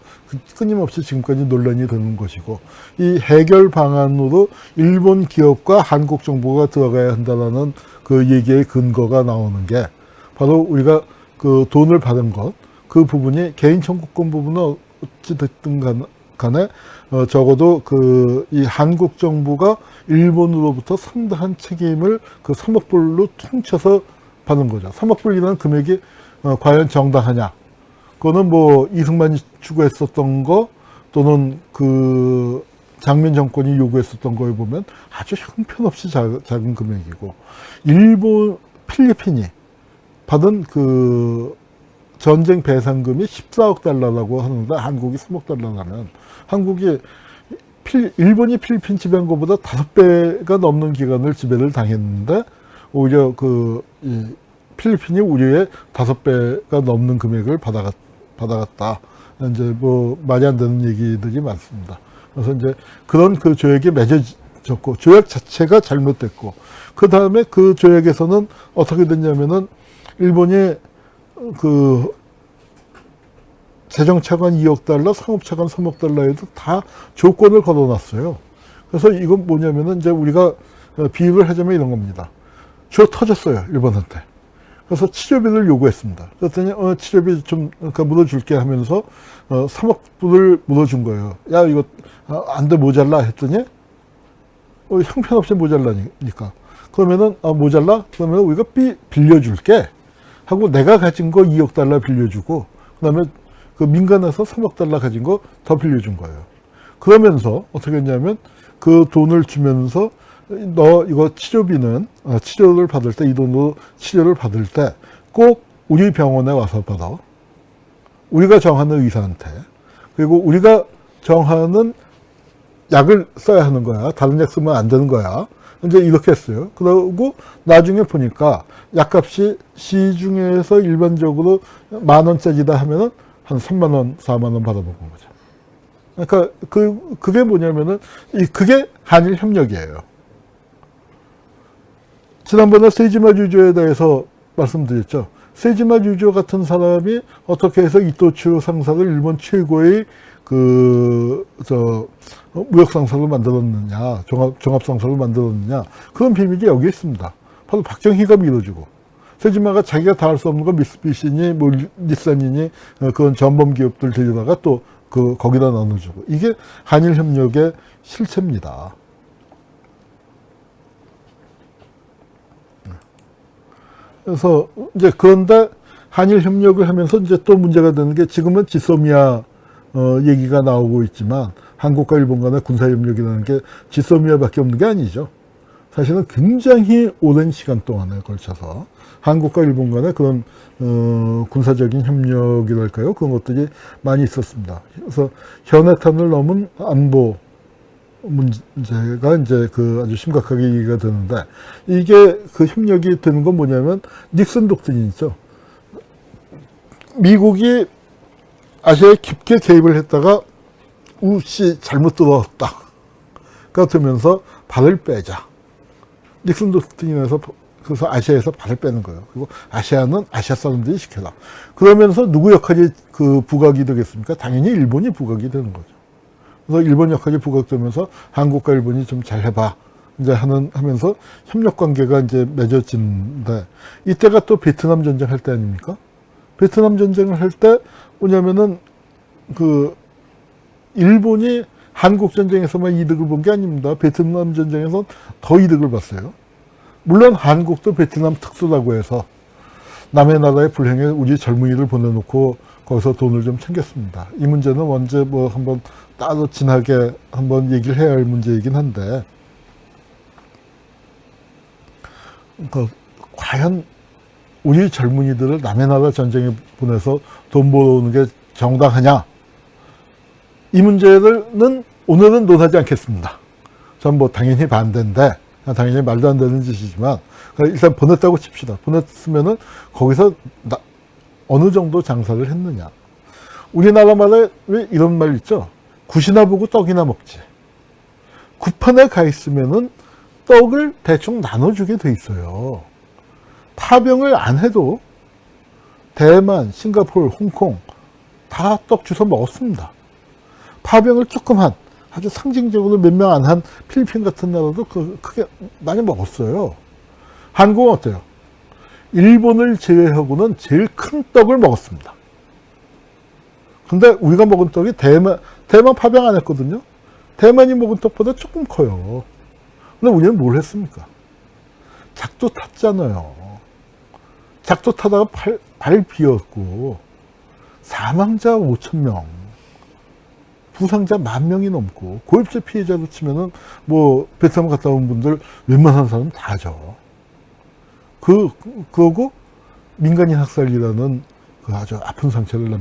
끊임없이 지금까지 논란이 되는 것이고 이 해결 방안으로 일본 기업과 한국 정부가 들어가야 한다는 얘기의 근거가 나오는 게 바로 우리가 돈을 받은 것, 그 부분이 개인 청구권 부분은 어찌됐든 간에 적어도 이 한국 정부가 일본으로부터 상당한 책임을 3억 불로 퉁쳐서 받는 거죠. 3억 불이라는 금액이 과연 정당하냐? 그거는 뭐 이승만이 추구했었던 거 또는 장면 정권이 요구했었던 거에 보면 아주 형편없이 작은 금액이고 필리핀이 받은 전쟁 배상금이 14억 달러라고 하는데 한국이 3억 달러라면 일본이 필리핀 지배한 것보다 5배가 넘는 기간을 지배를 당했는데 오히려 필리핀이 우리의 5배가 넘는 금액을 받아갔다. 이제 뭐 말이 안 되는 얘기들이 많습니다. 그래서 이제 그런 조약이 맺어졌고 조약 자체가 잘못됐고 그 다음에 그 조약에서는 어떻게 됐냐면은 일본이 재정차관 2억 달러, 상업차관 3억 달러에도 다 조건을 걸어놨어요. 그래서 이건 뭐냐면은 이제 우리가 비유를 하자면 이런 겁니다. 쥐어 터졌어요, 일본한테. 그래서 치료비를 요구했습니다. 그랬더니 치료비 좀 물어줄게 하면서 3억 불을 물어준 거예요. 야 이거 안 돼 모자라 했더니 형편없이 모자라니까. 그러면은 모자라? 그러면 우리가 빌려줄게 하고 내가 가진 거 2억 달러 빌려주고 그다음에 민간에서 3억 달러 가진 거 더 빌려준 거예요. 그러면서 어떻게 했냐면 그 돈을 주면서 너 이거 치료비는 치료를 받을 때 이 돈으로 치료를 받을 때 꼭 우리 병원에 와서 받아. 우리가 정하는 의사한테. 그리고 우리가 정하는 약을 써야 하는 거야. 다른 약 쓰면 안 되는 거야. 이제 이렇게 했어요. 그러고 나중에 보니까 약값이 시중에서 일반적으로 10,000원짜리다 하면은 한 3만 원, 4만 원 받아먹은 거죠. 그러니까 그게 뭐냐면은 그게 한일 협력이에요. 지난번에 세이지마 주조에 대해서 말씀드렸죠. 세이지마 주조 같은 사람이 어떻게 해서 이토츠 상사를 일본 최고의 무역 상사로 만들었느냐, 종합 상사로 만들었느냐, 그런 비밀이 여기 있습니다. 바로 박정희가 밀어주고, 세이지마가 자기가 다 할 수 없는 거 미쓰비시니, 뭐, 닛산이니, 그런 전범 기업들 데려다가 또 거기다 나눠주고. 이게 한일 협력의 실체입니다. 그래서 이제 그런데 한일 협력을 하면서 이제 또 문제가 되는 게 지금은 지소미아 얘기가 나오고 있지만 한국과 일본 간의 군사협력이라는 게 지소미아밖에 없는 게 아니죠. 사실은 굉장히 오랜 시간 동안에 걸쳐서 한국과 일본 간의 그런 군사적인 협력이랄까요? 그런 것들이 많이 있었습니다. 그래서 현해탄을 넘은 안보 문제가 이제 아주 심각하게 얘기가 되는데 이게 협력이 되는 건 뭐냐면 닉슨 독트린이죠. 미국이 아시아에 깊게 개입을 했다가 우씨 잘못 들어왔다. 가 되면서 발을 빼자. 닉슨 독트린에서 그래서 아시아에서 발을 빼는 거예요. 그리고 아시아는 아시아 사람들이 시켜라. 그러면서 누구 역할이 그 부각이 되겠습니까? 당연히 일본이 부각이 되는 거죠. 그래서 일본 역할이 부각되면서 한국과 일본이 좀 잘 해봐. 이제 하면서 협력 관계가 이제 맺어지는데, 이때가 또 베트남 전쟁 할 때 아닙니까? 베트남 전쟁을 할 때 뭐냐면은 그 일본이 한국 전쟁에서만 이득을 본 게 아닙니다. 베트남 전쟁에서 더 이득을 봤어요. 물론 한국도 베트남 특수라고 해서 남의 나라의 불행에 우리 젊은이를 보내놓고 거기서 돈을 좀 챙겼습니다. 이 문제는 언제 뭐 한번 따로 진하게 한번 얘기를 해야 할 문제이긴 한데, 과연 우리 젊은이들을 남의 나라 전쟁에 보내서 돈 벌어오는 게 정당하냐? 이 문제는 오늘은 논하지 않겠습니다. 전 뭐 당연히 반대인데, 당연히 말도 안 되는 짓이지만, 일단 보냈다고 칩시다. 보냈으면은 거기서 어느 정도 장사를 했느냐. 우리나라 말에 왜 이런 말 있죠? 굿이나 보고 떡이나 먹지. 굿판에 가 있으면은 떡을 대충 나눠주게 돼 있어요. 파병을 안 해도 대만, 싱가포르, 홍콩 다 떡 주워 먹었습니다. 파병을 조금 한, 아주 상징적으로 몇 명 안 한 필리핀 같은 나라도 크게 많이 먹었어요. 한국은 어때요? 일본을 제외하고는 제일 큰 떡을 먹었습니다. 근데 우리가 먹은 떡이 대만 파병 안 했거든요. 대만이 먹은 떡보다 조금 커요. 근데 우리는 뭘 했습니까? 작두 탔잖아요. 작두 타다가 발 비었고, 사망자 5,000명, 부상자 10,000명이 넘고, 고엽제 피해자로 치면은, 뭐, 베트남 갔다 온 분들 웬만한 사람 다죠. 그거고, 민간인 학살이라는 그 아주 아픈 상처를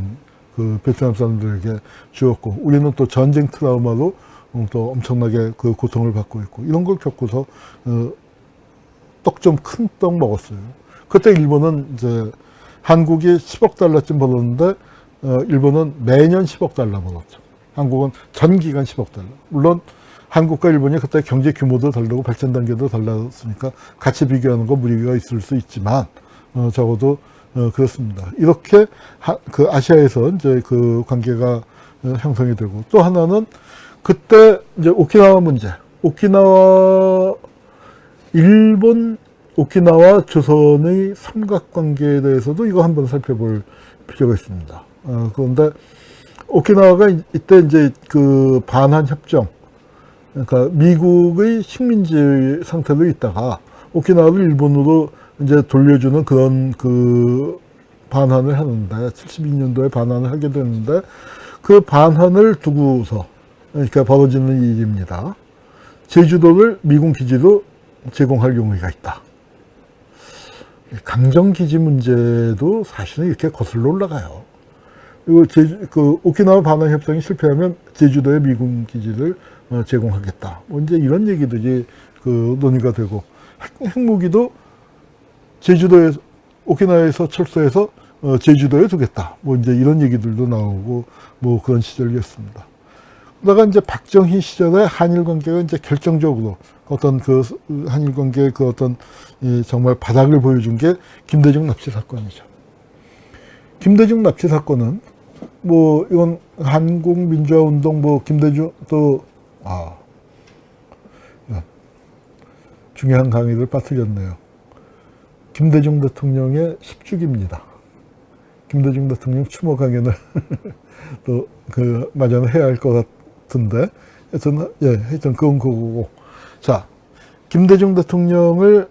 그 베트남 사람들에게 주었고, 우리는 또 전쟁 트라우마로 또 엄청나게 그 고통을 받고 있고, 이런 걸 겪고서, 떡 좀 큰 떡 먹었어요. 그때 일본은 이제 한국이 10억 달러쯤 벌었는데, 일본은 매년 10억 달러 벌었죠. 한국은 전기간 10억 달러. 물론 한국과 일본이 그때 경제 규모도 다르고 발전 단계도 달랐으니까 같이 비교하는 거 무리가 있을 수 있지만, 적어도 그렇습니다. 이렇게 그 아시아에서 이제 그 관계가 형성이 되고, 또 하나는 그때 이제 오키나와 문제, 오키나와 조선의 삼각관계에 대해서도 이거 한번 살펴볼 필요가 있습니다. 그런데 오키나와가 이때 이제 그 반환 협정, 그러니까 미국의 식민지 상태로 있다가 오키나와를 일본으로 이제 돌려주는 그런 그 반환을 하는데, 72년도에 반환을 하게 되는데, 그 반환을 두고서, 그러니까 벌어지는 일입니다. 제주도를 미군 기지로 제공할 용의가 있다. 강정기지 문제도 사실은 이렇게 거슬러 올라가요. 그리고 그 오키나와 반환 협상이 실패하면 제주도에 미군 기지를 제공하겠다. 뭐 이제 이런 얘기들이 그 논의가 되고, 핵무기도 오키나와에서 철수해서 제주도에 두겠다. 뭐 이제 이런 얘기들도 나오고, 뭐 그런 시절이었습니다. 그러다가 이제 박정희 시절에 한일 관계가 이제 결정적으로 어떤 그 한일 관계의 그 어떤 정말 바닥을 보여준 게 김대중 납치 사건이죠. 김대중 납치 사건은 뭐 이건 한국민주화 운동 뭐 김대중 또 중요한 강의를 빠뜨렸네요. 김대중 대통령의 10주기입니다. 김대중 대통령 추모 강연을 또 그 마저는 해야 할 것 같은데, 하여튼 그건 그거고. 자, 김대중 대통령을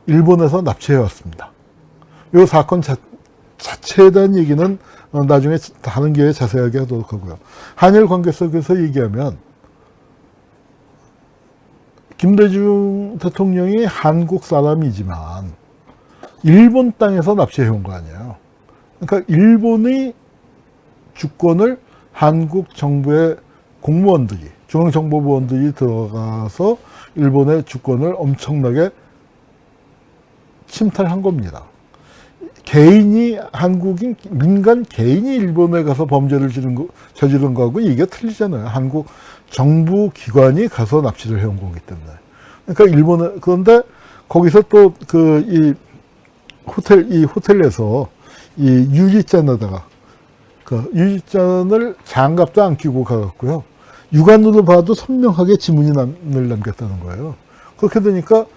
일본에서 납치해 왔습니다. 이 사건 자체에 대한 얘기는 나중에 다른 기회에 자세하게 하도록 하고요. 한일 관계 속에서 얘기하면, 김대중 대통령이 한국 사람이지만 일본 땅에서 납치해 온 거 아니에요. 그러니까 일본의 주권을 한국 정부의 공무원들이, 중앙정보부원들이 들어가서 일본의 주권을 엄청나게 침탈한 겁니다. 개인이, 한국인, 민간 개인이 일본에 가서 범죄를 저지른 거하고 이게 틀리잖아요. 한국 정부 기관이 가서 납치를 해온 거기 때문에. 그러니까 일본에, 그런데 거기서 또 이 호텔에서 이 유리잔에다가 그 유리잔을 장갑도 안 끼고 가갖고요. 육안으로 봐도 선명하게 지문을 남겼다는 거예요. 그렇게 되니까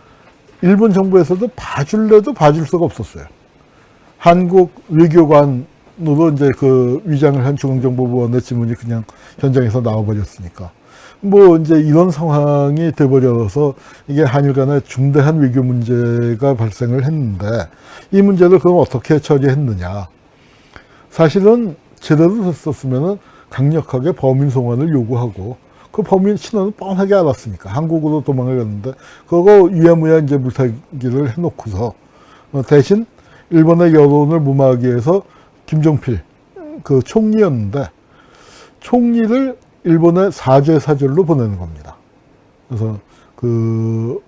일본 정부에서도 봐줄래도 봐줄 수가 없었어요. 한국 외교관으로 이제 그 위장을 한 중앙정보부원의 지문이 그냥 현장에서 나와버렸으니까. 뭐 이제 이런 상황이 돼버려서 이게 한일 간에 중대한 외교 문제가 발생을 했는데 이 문제를 그럼 어떻게 처리했느냐. 사실은 제대로 됐었으면은 강력하게 범인 송환을 요구하고 그 범인 신원은 뻔하게 알았으니까 한국으로 도망을 갔는데 그거 유야무야 이제 물타기를 해놓고서 대신 일본의 여론을 무마하기 위해서 김종필 그 총리였는데 총리를 일본의 사죄사절로 보내는 겁니다. 그래서 그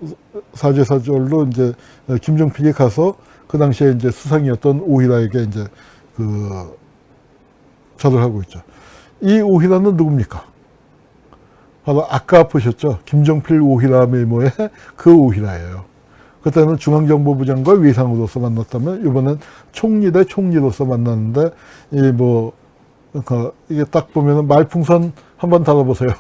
사죄사절로 이제 김종필이 가서 그 당시에 이제 수상이었던 오히라에게 이제 그 절을 하고 있죠. 이 오히라는 누굽니까? 바로 아까 보셨죠? 김종필 오히라 메모의 그 오히라예요. 그때는 중앙정보부장과 외상으로서 만났다면 이번엔 총리 대 총리로서 만났는데 이게 딱 보면은 말풍선 한번 달아보세요.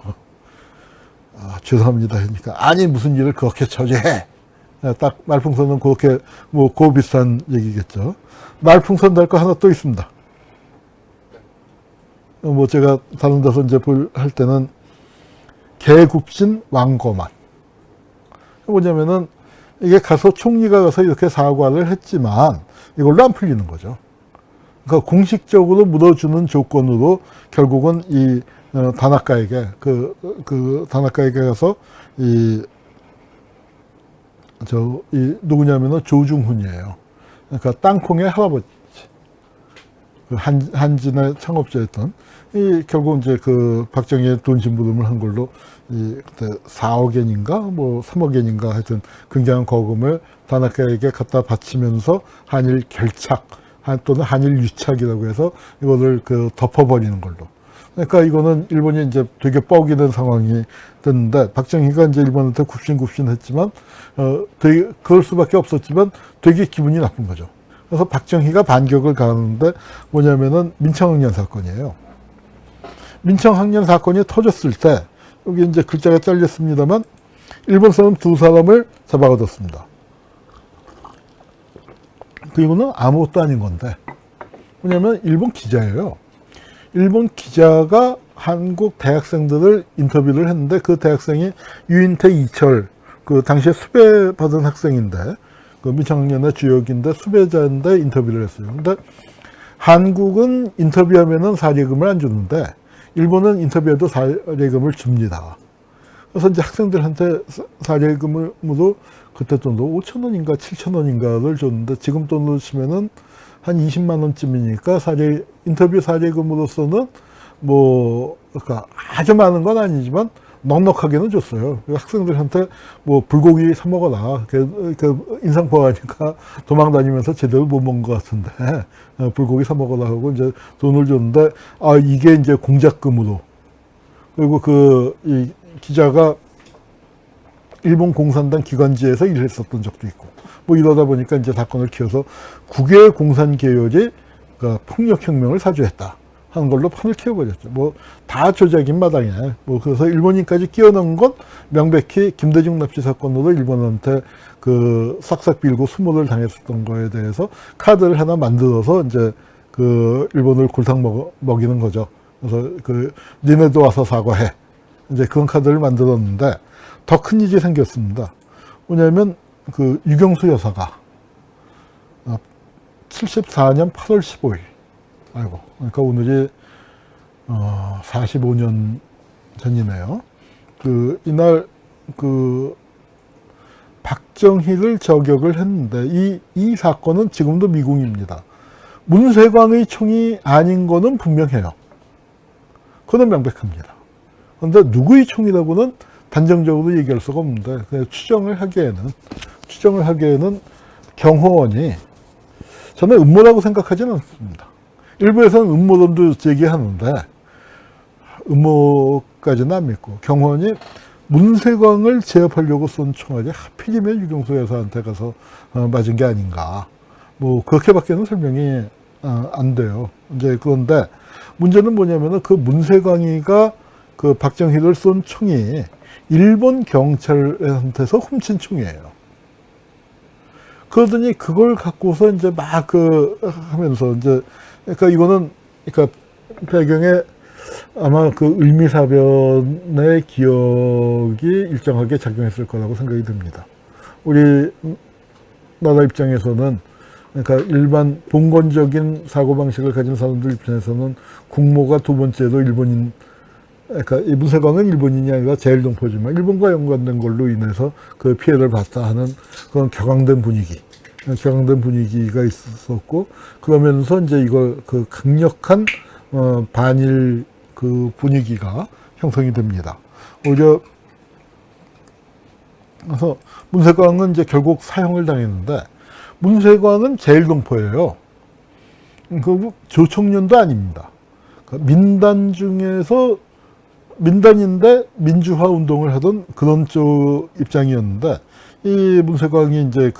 아, 죄송합니다. 그러니까 아니 무슨 일을 그렇게 처리해. 딱 말풍선은 그렇게 그 비슷한 얘기겠죠. 말풍선 달 거 하나 또 있습니다. 제가 다른 데서 이제 할 때는 개굽신 왕거만. 뭐냐면은 이게 가서 총리가 가서 이렇게 사과를 했지만 이걸로 안 풀리는 거죠. 그러니까 공식적으로 묻어주는 조건으로 결국은 이 다나카에게 다나카에게 가서 누구냐면은 조중훈이에요. 그러니까 땅콩의 할아버지. 한진의 창업자였던 결국 이제 그 박정희의 돈 심부름을 한 걸로 그때 4억엔인가 3억엔인가 하여튼 굉장한 거금을 다나카에게 갖다 바치면서 한일 결착 또는 한일 유착이라고 해서 이거를 덮어버리는 걸로. 그러니까 이거는 일본이 이제 되게 뻑이 된 상황이 됐는데 박정희가 이제 일본한테 굽신굽신했지만 되게 그럴 수밖에 없었지만 되게 기분이 나쁜 거죠. 그래서 박정희가 반격을 가하는데 뭐냐면은 민청학년 사건이에요. 민청학년 사건이 터졌을 때 여기 이제 글자가 잘렸습니다만 일본 사람 2사람을 잡아가뒀습니다. 그리고는 아무것도 아닌 건데 뭐냐면 일본 기자예요. 일본 기자가 한국 대학생들을 인터뷰를 했는데 그 대학생이 유인태 이철 그 당시에 수배 받은 학생인데 그 민청학년의 주역인데 수배자인데 인터뷰를 했어요. 근데 한국은 인터뷰하면은 사례금을 안 주는데 일본은 인터뷰해도 사례금을 줍니다. 그래서 이제 학생들한테 사례금으로 그때 돈도 5,000원인가 7,000원인가를 줬는데 지금 돈으로 치면은 한 20만 원쯤이니까 인터뷰 사례금으로서는 그러니까 아주 많은 건 아니지만 넉넉하게는 줬어요. 학생들한테 불고기 사 먹어라. 인상 보아하니까 도망 다니면서 제대로 못 먹은 것 같은데 불고기 사 먹어라 하고 이제 돈을 줬는데 이게 이제 공작금으로. 그리고 이 기자가 일본 공산당 기관지에서 일했었던 적도 있고 이러다 보니까 이제 사건을 키워서 국외 공산 계열이 폭력혁명을 사주했다 하는 걸로 판을 키워버렸죠. 다 조작인 마당에. 그래서 일본인까지 끼워넣은 건 명백히 김대중 납치 사건으로 일본한테 싹싹 빌고 수모를 당했었던 거에 대해서 카드를 하나 만들어서 이제 일본을 골탕 먹이는 거죠. 그래서 니네도 와서 사과해. 이제 그런 카드를 만들었는데 더 큰 일이 생겼습니다. 뭐냐면 유경수 여사가 74년 8월 15일 그러니까 오늘이 45년 전이네요. 이날 박정희를 저격을 했는데 이 사건은 지금도 미궁입니다. 문세광의 총이 아닌 거는 분명해요. 그건 명백합니다. 그런데 누구의 총이라고는 단정적으로 얘기할 수가 없는데 추정을 하기에는 경호원이 저는 음모라고 생각하지는 않습니다. 일부에서는 음모론도 제기하는데 음모까지는 안 믿고 경호원이 문세광을 제압하려고 쏜 총알이 하필이면 유경수 여사한테 가서 맞은 게 아닌가. 뭐 그렇게밖에는 설명이 안 돼요. 이제 그런데 문제는 뭐냐면은 그 문세광이가 그 박정희를 쏜 총이 일본 경찰한테서 훔친 총이에요. 그러더니 그걸 갖고서 이제 막 하면서 이제 그러니까 이거는 그러니까 배경에 아마 그 을미사변의 기억이 일정하게 작용했을 거라고 생각이 듭니다. 우리 나라 입장에서는 그러니까 일반 봉건적인 사고방식을 가진 사람들 입장에서는 국모가 두 번째로 일본인, 그러니까 이 문세광은 일본인이 아니라 제일동포지만 일본과 연관된 걸로 인해서 그 피해를 봤다 하는 그런 격앙된 분위기가 있었고, 그러면서 이제 이걸 그 강력한 반일 그 분위기가 형성이 됩니다. 오히려 그래서 문세광은 이제 결국 사형을 당했는데, 문세광은 제일동포예요. 그 조총련도 아닙니다. 민단 중에서 민단인데 민주화 운동을 하던 그런 쪽 입장이었는데, 이 문세광이 이제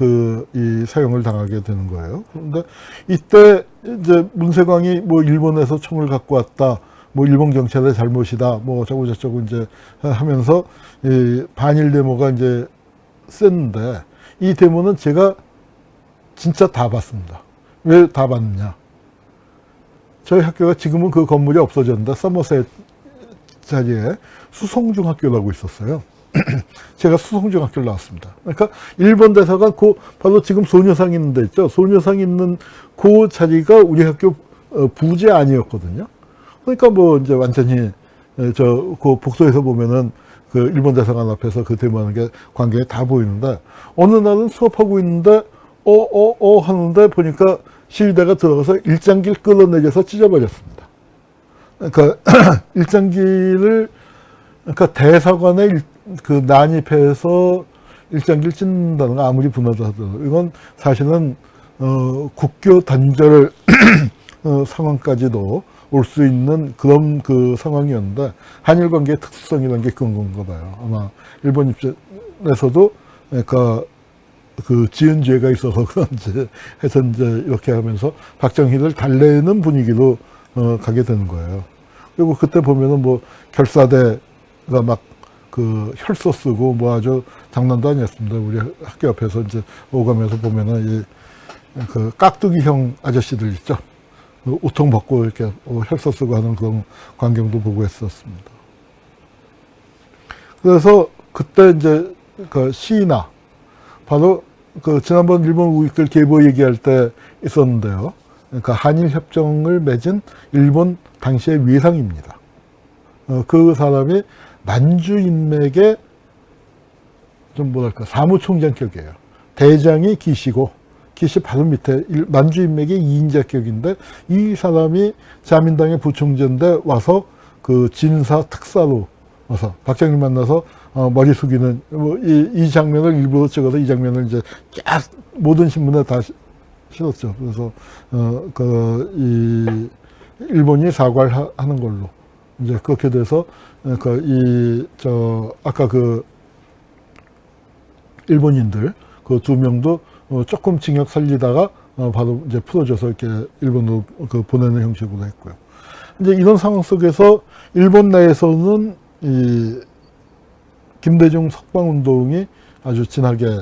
이 사형을 당하게 되는 거예요. 그런데 이때 이제 문세광이 뭐 일본에서 총을 갖고 왔다, 뭐 일본 경찰의 잘못이다, 뭐 어쩌고 저쩌고 이제 하면서 이 반일 데모가 이제 셌는데, 이 데모는 제가 진짜 다 봤습니다. 왜 다 봤느냐? 저희 학교가 지금은 그 건물이 없어졌는데 서머셋 자리에 수성중학교라고 있었어요. 제가 수성중학교를 나왔습니다. 그러니까 일본 대사관 바로 지금 소녀상 있는 데 있죠. 소녀상 있는 그 자리가 우리 학교 부지 아니었거든요. 그러니까 뭐 이제 완전히 그 복도에서 보면은 그 일본 대사관 앞에서 그 데모하는 게 광경이 다 보이는데, 어느 날은 수업하고 있는데 하는데 보니까 시위대가 들어가서 일장길 끌어내려서 찢어버렸습니다. 그러니까 일장길을, 그러니까 대사관에 그 난입해서 일장길 찢는다는 거 아무리 분하다 하더라도 이건 사실은 국교 단절 상황까지도 올 수 있는 그런 그 상황이었는데, 한일 관계의 특수성이라는 게 그런 건가 봐요. 아마 일본 입장에서도 그러니까 그 지은 죄가 있어서 그런지 해서 이제 이렇게 하면서 박정희를 달래는 분위기로 가게 되는 거예요. 그리고 그때 보면은 뭐 결사대가 막 그 혈서 쓰고 뭐 아주 장난도 아니었습니다. 우리 학교 앞에서 이제 오가면서 보면은 그 깍두기형 아저씨들 있죠. 우통 벗고 이렇게 혈서 쓰고 하는 그런 광경도 보고 했었습니다. 그래서 그때 이제 그 시인아, 바로 그 지난번 일본 우익들 계보 얘기할 때 있었는데요. 그러니까 한일 협정을 맺은 일본 당시의 위상입니다. 그 사람이 만주 인맥의 좀 뭐랄까 사무총장격이에요. 대장이 기시고, 기시 바로 밑에 만주 인맥의 2인자격인데, 이 사람이 자민당의 부총재인데 와서 그 진사 특사로 와서 박정희 만나서 머리 숙이는 이 장면을 일부러 찍어서 이 장면을 이제 쫙 모든 신문에 다 실었죠. 그래서 이 일본이 사과를 하는 걸로 이제 그렇게 돼서 아까 그 일본인들 그 두 명도 조금 징역 살리다가 바로 이제 풀어줘서 이렇게 일본으로 보내는 형식으로 했고요. 이제 이런 상황 속에서 일본 내에서는 이 김대중 석방운동이 아주 진하게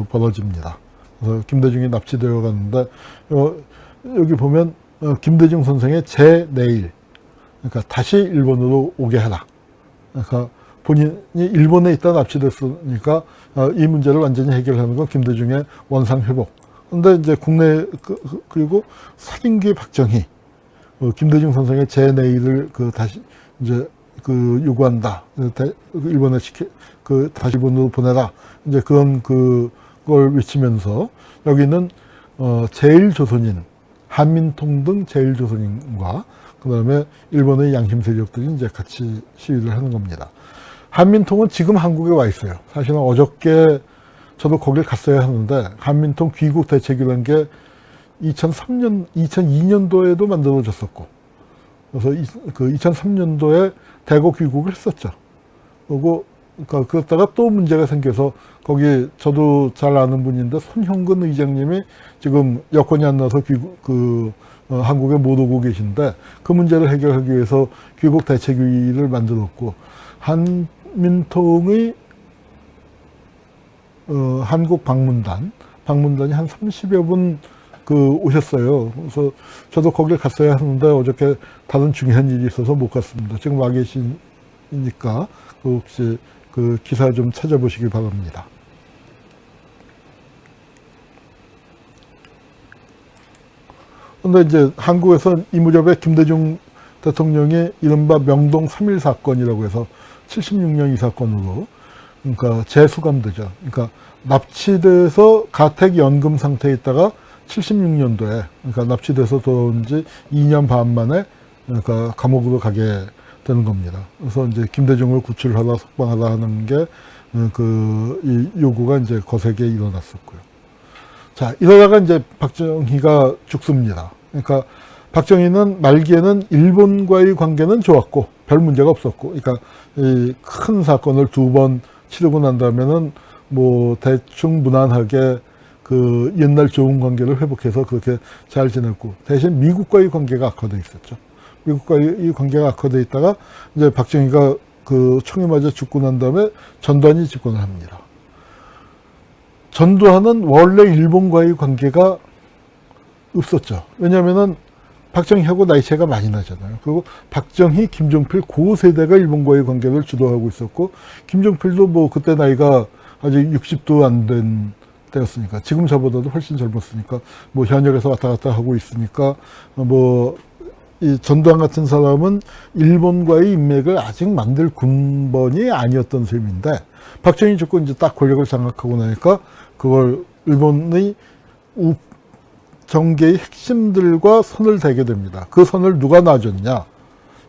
벌어집니다. 그래서 김대중이 납치되어 갔는데, 여기 보면 김대중 선생의 제내일, 그러니까 다시 일본으로 오게 하라. 그러니까 본인이 일본에 있다 납치됐으니까 이 문제를 완전히 해결하는 건 김대중의 원상 회복. 그런데 이제 국내 그리고 살인귀 박정희, 김대중 선생의 제내일을 다시 이제 요구한다. 일본에 다시 일본으로 보내라. 이제 그런 걸 외치면서 여기는 제일조선인, 한민통 등 제일조선인과 그 다음에 일본의 양심 세력들이 이제 같이 시위를 하는 겁니다. 한민통은 지금 한국에 와 있어요. 사실은 어저께 저도 거길 갔어야 하는데, 한민통 귀국 대책이라는 게 2003년, 2002년도에도 만들어졌었고, 그래서 그 2003년도에 대거 귀국을 했었죠. 그리고 그러다가 또 문제가 생겨서 거기 저도 잘 아는 분인데 손형근 의장님이 지금 여건이 안 나서 한국에 못 오고 계신데 그 문제를 해결하기 위해서 귀국 대책위를 만들었고 한민통의 한국 방문단이 한 30여 분 오셨어요. 그래서 저도 거길 갔어야 하는데 어저께 다른 중요한 일이 있어서 못 갔습니다. 지금 와 계시니까 혹시 그 기사 좀 찾아보시기 바랍니다. 근데 이제 한국에서 이 무렵에 김대중 대통령이 이른바 명동 3.1 사건이라고 해서 76년 이 사건으로 그러니까 재수감되죠. 그러니까 납치돼서 가택연금 상태에 있다가 76년도에 그러니까 납치돼서 돌아온 지 2년 반 만에 그러니까 감옥으로 가게 되는 겁니다. 그래서 이제 김대중을 구출하라 석방하라 하는 게 이 요구가 이제 거세게 일어났었고요. 자, 이러다가 이제 박정희가 죽습니다. 그러니까 박정희는 말기에는 일본과의 관계는 좋았고 별 문제가 없었고, 그러니까 이 큰 사건을 2번 치르고 난 다음에는 뭐 대충 무난하게 그 옛날 좋은 관계를 회복해서 그렇게 잘 지냈고, 대신 미국과의 관계가 악화돼 있었죠. 미국과의 관계가 악화돼 있다가 이제 박정희가 그 총에 맞아 죽고 난 다음에 전두환이 집권을 합니다. 전두환은 원래 일본과의 관계가 없었죠. 왜냐면은 박정희하고 나이 차이가 많이 나잖아요. 그리고 박정희, 김종필 그 세대가 일본과의 관계를 주도하고 있었고, 김종필도 뭐 그때 나이가 아직 60도 안 된 때였으니까, 지금 저보다도 훨씬 젊었으니까, 뭐 현역에서 왔다 갔다 하고 있으니까, 이 전두환 같은 사람은 일본과의 인맥을 아직 만들 군번이 아니었던 셈인데, 박정희 죽고 이제 딱 권력을 장악하고 나니까 그걸 일본의 정계의 핵심들과 선을 대게 됩니다. 그 선을 누가 놔줬냐?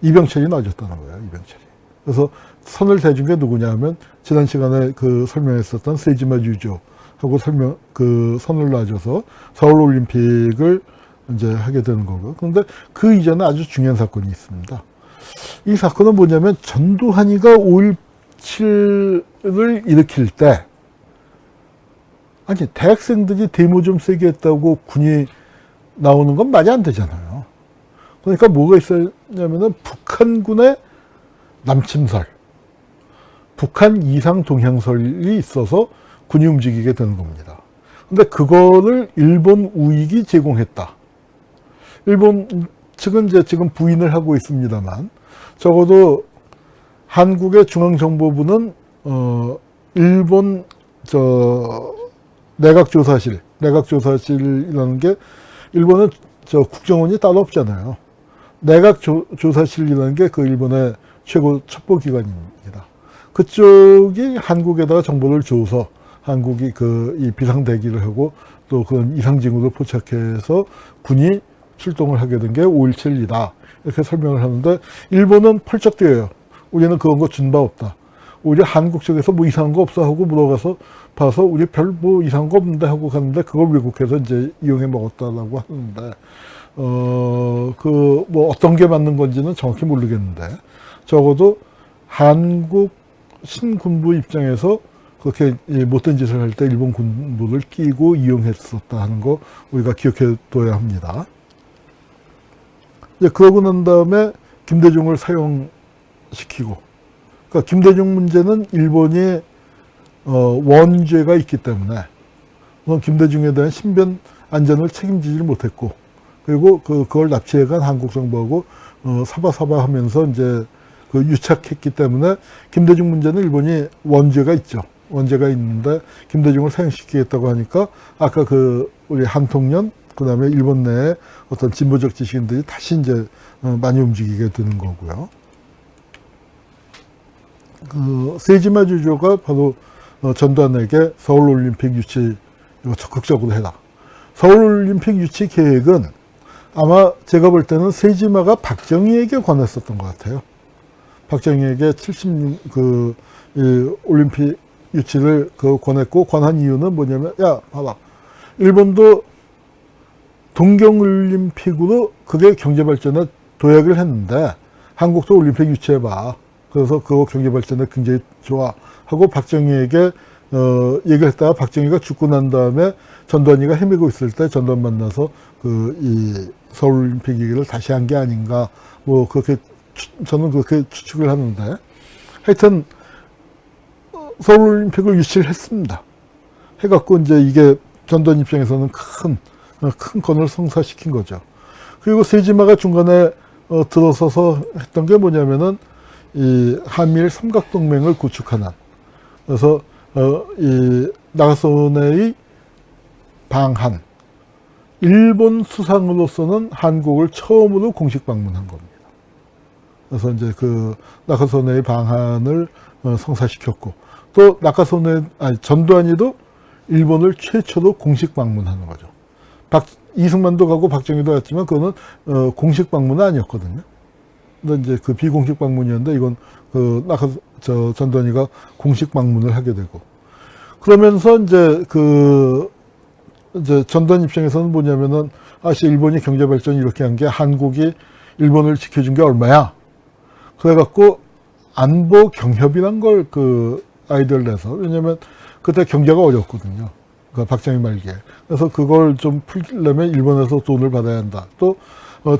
이병철이 놔줬다는 거예요, 이병철이. 그래서 선을 대준 게 누구냐 하면, 지난 시간에 설명했었던 세이지마 유조하고 선을 놔줘서 서울올림픽을 이제 하게 되는 거고요. 그런데 그 이전에 아주 중요한 사건이 있습니다. 이 사건은 뭐냐면, 전두환이가 5.17을 일으킬 때, 아니, 대학생들이 데모 좀 세게 했다고 군이 나오는 건 말이 안 되잖아요. 그러니까 뭐가 있었냐면은 북한군의 남침설, 북한 이상 동향설이 있어서 군이 움직이게 되는 겁니다. 근데 그거를 일본 우익이 제공했다. 일본 측은 이제 지금 부인을 하고 있습니다만, 적어도 한국의 중앙정보부는 일본 내각조사실이라는 게, 일본은 국정원이 따로 없잖아요. 내각조사실이라는 게 그 일본의 최고 첩보기관입니다. 그쪽이 한국에다가 정보를 줘서 한국이 이 비상대기를 하고 또 그런 이상징후를 포착해서 군이 출동을 하게 된 게 5.17이다. 이렇게 설명을 하는데, 일본은 펄쩍 뛰어요. 우리는 그런 거 준 바 없다. 오히려 한국 쪽에서 뭐 이상한 거 없어 하고 물어가서 봐서 우리 별 뭐 이상한 거 없는데 하고 갔는데, 그걸 미국에서 이제 이용해 먹었다라고 하는데, 뭐 어떤 게 맞는 건지는 정확히 모르겠는데, 적어도 한국 신군부 입장에서 그렇게 못된 짓을 할 때 일본 군부를 끼고 이용했었다 하는 거 우리가 기억해 둬야 합니다. 이제 그러고 난 다음에 김대중을 사용시키고, 그러니까 김대중 문제는 일본이 원죄가 있기 때문에 김대중에 대한 신변 안전을 책임지지 못했고, 그리고 그걸 납치해간 한국 정부하고 사바사바 하면서 이제 유착했기 때문에 김대중 문제는 일본이 원죄가 있죠. 원죄가 있는데 김대중을 사용시키겠다고 하니까, 아까 우리 한통년, 그 다음에 일본 내에 어떤 진보적 지식인들이 다시 이제 많이 움직이게 되는 거고요. 세이지마 주조가 바로 전두환에게 서울올림픽 유치 이거 적극적으로 해라. 서울올림픽 유치 계획은 아마 제가 볼 때는 세이지마가 박정희에게 권했었던 것 같아요. 박정희에게 올림픽 유치를 권했고, 권한 이유는 뭐냐면, 야, 봐봐. 일본도 동경올림픽으로 그게 경제발전에 도약을 했는데 한국도 올림픽 유치해봐. 그래서 그거 경제발전에 굉장히 좋아. 하고 박정희에게 얘기를 했다가 박정희가 죽고 난 다음에 전두환이가 헤매고 있을 때 전두환 만나서 이 서울올림픽 얘기를 다시 한 게 아닌가. 뭐 그렇게 저는 그렇게 추측을 하는데 하여튼 서울올림픽을 유치를 했습니다. 해갖고 이제 이게 전두환 입장에서는 큰 건을 성사시킨 거죠. 그리고 세지마가 중간에 들어서서 했던 게 뭐냐면은 이 한미일 삼각동맹을 구축하는, 그래서 이 나가소네의 방한, 일본 수상으로서는 한국을 처음으로 공식 방문한 겁니다. 그래서 이제 그 나카소네의 방한을 성사시켰고, 또 전두환이도 일본을 최초로 공식 방문하는 거죠. 이승만도 가고 박정희도 갔지만 그거는 공식 방문은 아니었거든요. 근데 이제 그 비공식 방문이었는데 이건 전두환이가 공식 방문을 하게 되고, 그러면서 이제 이제 전두환 입장에서는 뭐냐면은 일본이 경제 발전 이렇게 한 게 한국이 일본을 지켜준 게 얼마야? 그래갖고 안보 경협이란 걸 아이디어를 내서, 왜냐면 그때 경제가 어렵거든요. 그러니까 박정희 말기에. 그래서 그걸 좀 풀려면 일본에서 돈을 받아야 한다. 또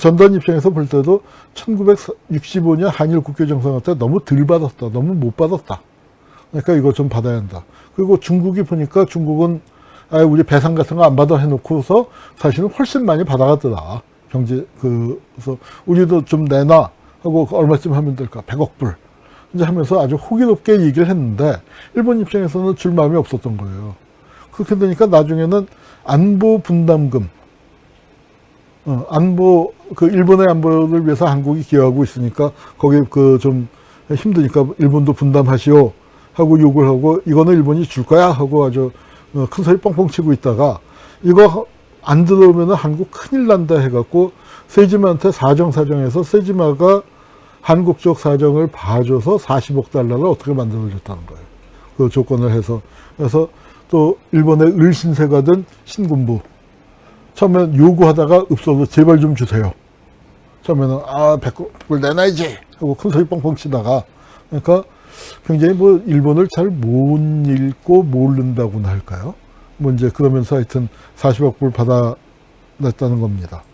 전두환 입장에서 볼 때도 1965년 한일 국교 정상회 때 너무 덜 받았다. 너무 못 받았다. 그러니까 이거 좀 받아야 한다. 그리고 중국이 보니까 중국은 우리 배상 같은 거 안 받아 해놓고서 사실은 훨씬 많이 받아가더라. 그래서 우리도 좀 내놔 하고 얼마쯤 하면 될까? 100억 불. 이제 하면서 아주 호기롭게 얘기를 했는데 일본 입장에서는 줄 마음이 없었던 거예요. 그렇게 되니까 나중에는 안보 분담금, 일본의 안보를 위해서 한국이 기여하고 있으니까 거기 좀 힘드니까 일본도 분담하시오 하고 요구를 하고, 이거는 일본이 줄 거야 하고 아주 큰 소리 뻥뻥 치고 있다가 이거 안 들어오면 한국 큰일 난다 해갖고 세지마한테 사정해서 세지마가 한국 쪽 사정을 봐줘서 40억 달러를 어떻게 만들어줬다는 거예요. 그 조건을 해서. 그래서 또 일본의 을신세가 된 신군부. 처음엔 요구하다가 없어서 제발 좀 주세요. 처음에는 100불 내놔야지 하고 큰 소리 뻥뻥 치다가, 그러니까 굉장히 일본을 잘 못 읽고 모른다고나 할까요? 이제 그러면서 하여튼 40억 불 받아냈다는 겁니다.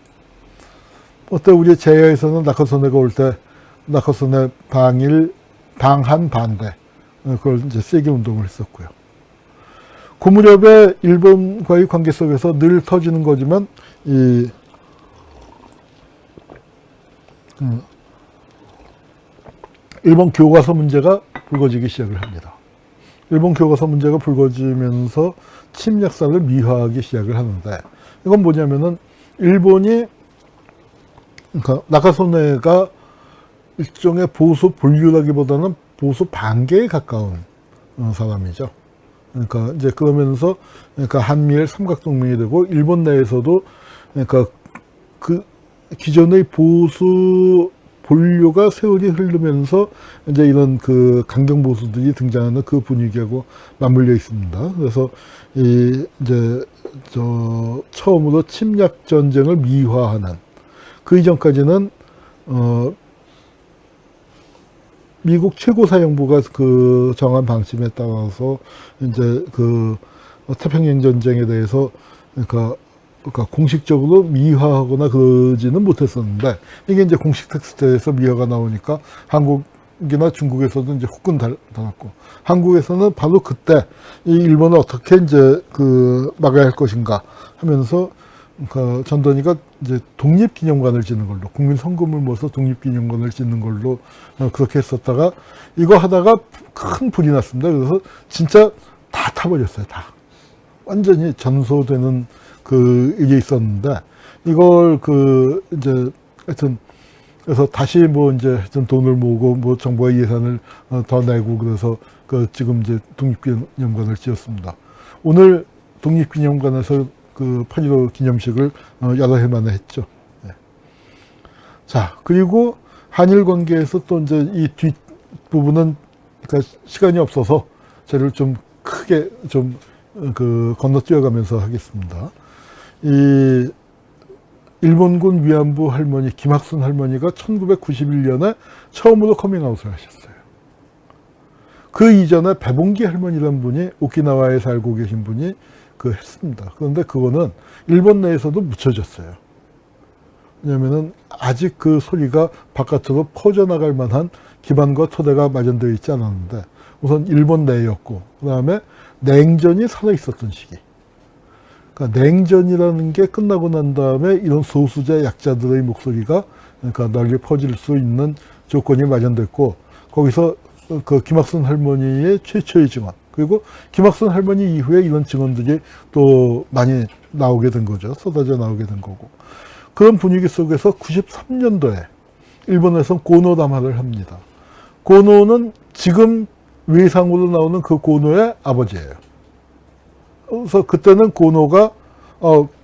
어때 우리 제야에서는 나카소네가 올 때 나카소네 방한 반대, 그걸 이제 세게 운동을 했었고요. 그 무렵에 일본과의 관계 속에서 늘 터지는 거지만 일본 교과서 문제가 불거지기 시작을 합니다. 일본 교과서 문제가 불거지면서 침략사를 미화하기 시작을 하는데, 이건 뭐냐면은 그러니까 나카소네가 일종의 보수 본류라기보다는 보수 반계에 가까운 사람이죠. 그러니까 이제 그러면서 한미일 삼각동맹이 되고, 일본 내에서도 그 기존의 보수 본류가 세월이 흐르면서 이제 이런 강경 보수들이 등장하는 그 분위기하고 맞물려 있습니다. 그래서 이제 처음으로 침략 전쟁을 미화하는, 그 이전까지는 미국 최고사령부가 정한 방침에 따라서 이제 태평양 전쟁에 대해서 그러니까 공식적으로 미화하거나 그러지는 못했었는데, 이게 이제 공식 텍스트에서 미화가 나오니까 한국이나 중국에서도 이제 후끈 달았고, 한국에서는 바로 그때 이 일본을 어떻게 이제 막아야 할 것인가 하면서 전두환이가 이제 독립기념관을 짓는 걸로, 국민 성금을 모아서 독립기념관을 짓는 걸로 그렇게 했었다가, 이거 하다가 큰 불이 났습니다. 그래서 진짜 다 타버렸어요. 다 완전히 전소되는 이게 있었는데, 이걸 이제 하여튼 그래서 다시 이제 하여튼 돈을 모으고 정부가 예산을 더 내고, 그래서 지금 이제 독립기념관을 지었습니다. 오늘 독립기념관에서 8.15 기념식을 여러 해 만에 했죠. 네. 자, 그리고 한일 관계에서 또 이제 이 뒷부분은 그러니까 시간이 없어서 저를 좀 크게 건너뛰어가면서 하겠습니다. 일본군 위안부 할머니 김학순 할머니가 1991년에 처음으로 커밍아웃을 하셨어요. 그 이전에 배봉기 할머니라는 분이 오키나와에 살고 계신 분이 했습니다. 그런데 그거는 일본 내에서도 묻혀졌어요. 왜냐면은 아직 그 소리가 바깥으로 퍼져나갈 만한 기반과 토대가 마련되어 있지 않았는데, 우선 일본 내였고, 그 다음에 냉전이 살아있었던 시기. 그러니까 냉전이라는 게 끝나고 난 다음에 이런 소수자 약자들의 목소리가 그러니까 널리 퍼질 수 있는 조건이 마련됐고, 거기서 그 김학순 할머니의 최초의 증언, 그리고 김학순 할머니 이후에 이런 증언들이 또 많이 나오게 된 거죠. 쏟아져 나오게 된 거고. 그런 분위기 속에서 93년도에 일본에서 고노담화를 합니다. 고노는 지금 외상으로 나오는 그 고노의 아버지예요. 그래서 그때는 고노가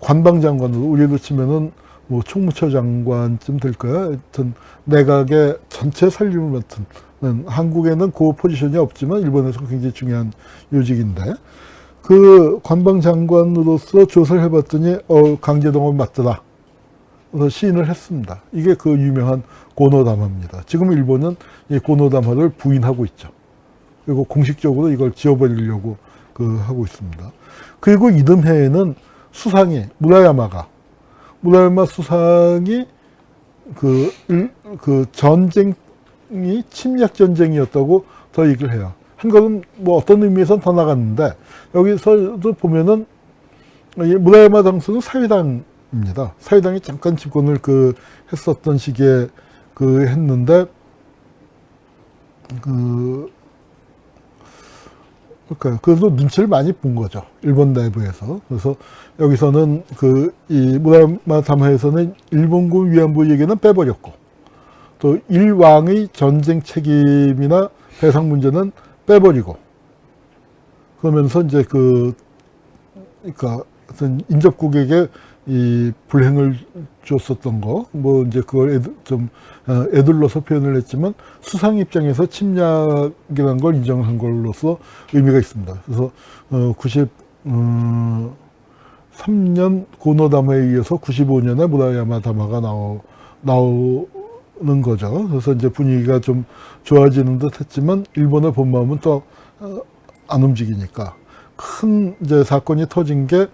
관방장관으로, 우리로 치면은 뭐 총무처 장관쯤 될까요? 하여튼 내각의 전체 살림을 맡은, 한국에는 그 포지션이 없지만 일본에서 굉장히 중요한 요직인데, 그 관방장관으로서 조사를 해봤더니 강제동원 맞더라. 그래서 시인을 했습니다. 이게 그 유명한 고노담화입니다. 지금 일본은 이 고노담화를 부인하고 있죠. 그리고 공식적으로 이걸 지워버리려고 하고 있습니다. 그리고 이듬해에는 수상이 무라야마 수상이 전쟁이 침략 전쟁이었다고 더 얘기를 해요. 한 걸음 뭐 어떤 의미에서는 더 나갔는데, 여기서도 보면은 무라야마 당수는 사회당입니다. 사회당이 잠깐 집권을 했었던 시기에 했는데, 그러니까 그래도 눈치를 많이 본 거죠. 일본 내부에서. 그래서 여기서는 이 무라야마 담화에서는 일본군 위안부 얘기는 빼버렸고, 또 일왕의 전쟁 책임이나 배상 문제는 빼버리고, 그러면서 이제 그러니까 어떤 인접국에게 이 불행을 줬었던 거, 뭐 이제 그걸 좀 애둘러서 표현을 했지만 수상 입장에서 침략이라는 걸 인정한 걸로서 의미가 있습니다. 그래서 93년 고노담화에 의해서 95년에 무라야마 담화가 나오는 거죠. 그래서 이제 분위기가 좀 좋아지는 듯 했지만 일본의 본 마음은 또 안 움직이니까 큰 이제 사건이 터진 게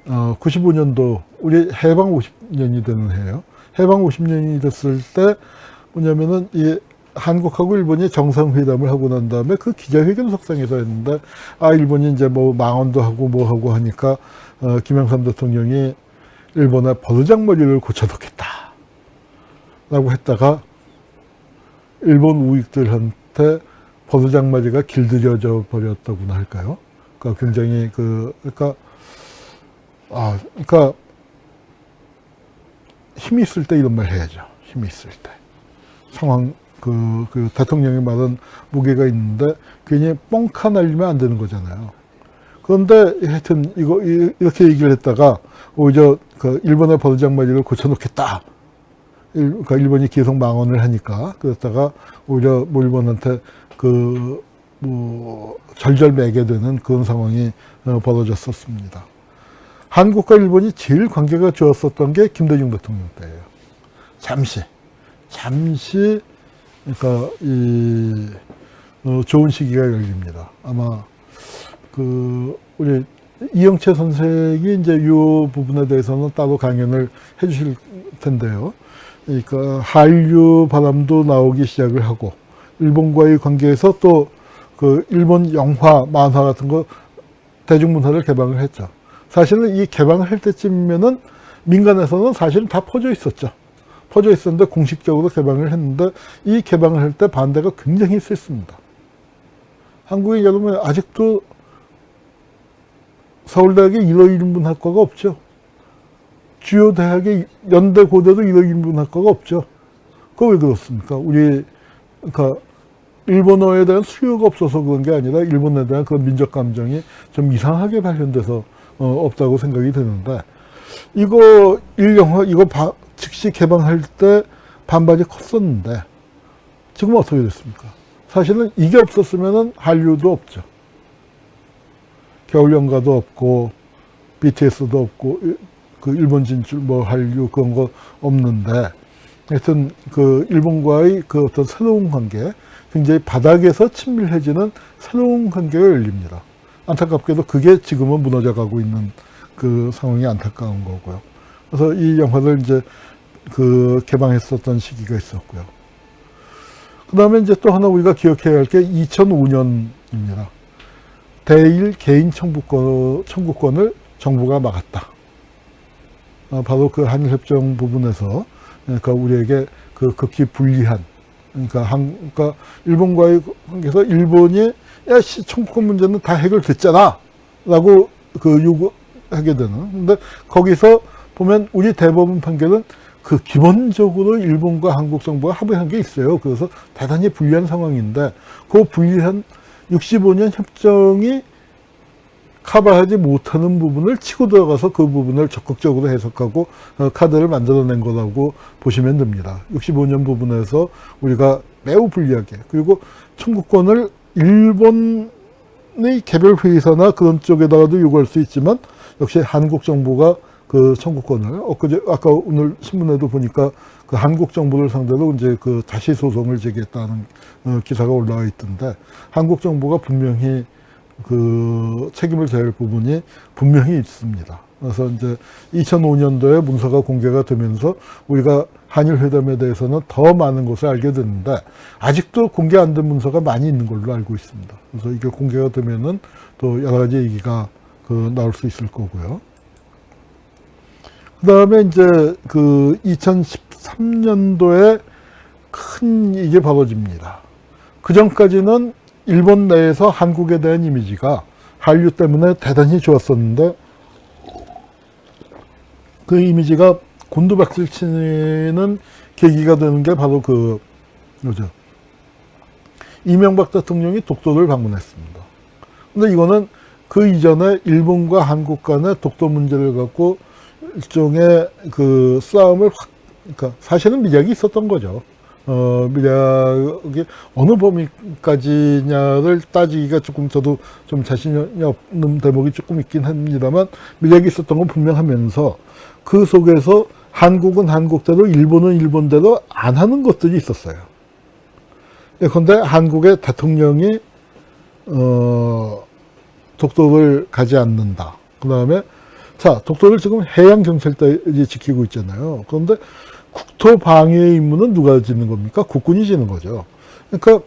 95년도 우리 해방 50년이 되는 해예요. 해방 50년이 됐을 때 뭐냐면은 이 한국하고 일본이 정상회담을 하고 난 다음에 그 기자회견 석상에서 했는데, 일본이 이제 뭐 망언도 하고 뭐 하고 하니까 김영삼 대통령이 일본의 버르장머리를 고쳐놓겠다 라고 했다가 일본 우익들한테 버르장머리가 길들여져 버렸다고나 할까요? 그러니까 굉장히 그러니까 힘이 있을 때 이런 말 해야죠. 힘이 있을 때. 상황, 대통령이 말은 무게가 있는데 괜히 뻥카 날리면 안 되는 거잖아요. 그런데 하여튼 이렇게 얘기를 했다가 오히려 일본의 버르장머리를 고쳐놓겠다. 그러니까 일본이 계속 망언을 하니까, 그랬다가 오히려 뭐 일본한테 절절매게 되는 그런 상황이 벌어졌었습니다. 한국과 일본이 제일 관계가 좋았었던 게 김대중 대통령 때예요. 잠시, 그러니까 좋은 시기가 열립니다. 아마 우리 이영채 선생이 이제 이 부분에 대해서는 따로 강연을 해주실 텐데요. 그러니까 한류 바람도 나오기 시작을 하고, 일본과의 관계에서 또 일본 영화, 만화 같은 거 대중문화를 개방을 했죠. 사실은 이 개방을 할 때쯤이면은 민간에서는 사실은 다 퍼져 있었죠. 퍼져 있었는데 공식적으로 개방을 했는데, 이 개방을 할 때 반대가 굉장히 셌습니다. 한국에 여러분 아직도 서울대학에 1호 1인문학과가 없죠. 주요 대학의 연대 고대도 1호 1인문학과가 없죠. 그거 왜 그렇습니까? 그러니까 일본어에 대한 수요가 없어서 그런 게 아니라 일본에 대한 그런 민족 감정이 좀 이상하게 발현돼서 없다고 생각이 드는데, 이거 즉시 개방할 때 반발이 컸었는데 지금 어떻게 됐습니까? 사실은 이게 없었으면 한류도 없죠. 겨울연가도 없고 BTS도 없고 그 일본 진출, 뭐 한류 그런 거 없는데, 하여튼 그 일본과의 그 어떤 새로운 관계, 굉장히 바닥에서 친밀해지는 새로운 관계가 열립니다. 안타깝게도 그게 지금은 무너져가고 있는 그 상황이 안타까운 거고요. 그래서 이 영화를 이제 그 개방했었던 시기가 있었고요. 그 다음에 이제 또 하나 우리가 기억해야 할 게 2005년입니다. 대일 개인 청구권을 정부가 막았다. 바로 그 한일협정 부분에서, 그러니까 우리에게 그 극히 불리한, 그러니까 일본과의 관계에서 일본이 야, 청구권 문제는 다 해결됐잖아 라고 그 요구하게 되는. 근데 거기서 보면 우리 대법원 판결은 그 기본적으로 일본과 한국 정부가 합의한 게 있어요. 그래서 대단히 불리한 상황인데, 그 불리한 65년 협정이 커버하지 못하는 부분을 치고 들어가서 그 부분을 적극적으로 해석하고 카드를 만들어낸 거라고 보시면 됩니다. 65년 부분에서 우리가 매우 불리하게, 그리고 청구권을 일본의 개별 회의사나 그런 쪽에다가도 요구할 수 있지만, 역시 한국 정부가 그 청구권을 아까 오늘 신문에도 보니까 그 한국 정부를 상대로 이제 그 다시 소송을 제기했다는 기사가 올라와 있던데, 한국 정부가 분명히 그 책임을 져야 할 부분이 분명히 있습니다. 그래서 이제 2005년도에 문서가 공개가 되면서 우리가 한일 회담에 대해서는 더 많은 것을 알게 됐는데, 아직도 공개 안 된 문서가 많이 있는 걸로 알고 있습니다. 그래서 이게 공개가 되면은 또 여러 가지 얘기가 그 나올 수 있을 거고요. 그 다음에 이제 그 2013년도에 큰 이게 벌어집니다. 그 전까지는 일본 내에서 한국에 대한 이미지가 한류 때문에 대단히 좋았었는데, 그 이미지가 곤두박질 치는 계기가 되는 게 바로 뭐죠? 이명박 대통령이 독도를 방문했습니다. 근데 이거는 그 이전에 일본과 한국 간의 독도 문제를 갖고 일종의 그 싸움을 그러니까 사실은 미략이 있었던 거죠. 미략이 어느 범위까지냐를 따지기가 조금 저도 좀 자신이 없는 대목이 조금 있긴 합니다만, 미략이 있었던 건 분명하면서 그 속에서 한국은 한국대로 일본은 일본대로 안 하는 것들이 있었어요. 그런데 한국의 대통령이 독도를 가지 않는다. 그 다음에 자, 독도를 지금 해양경찰들이 지키고 있잖아요. 그런데 국토 방위의 임무는 누가 지는 겁니까? 국군이 지는 거죠. 그러니까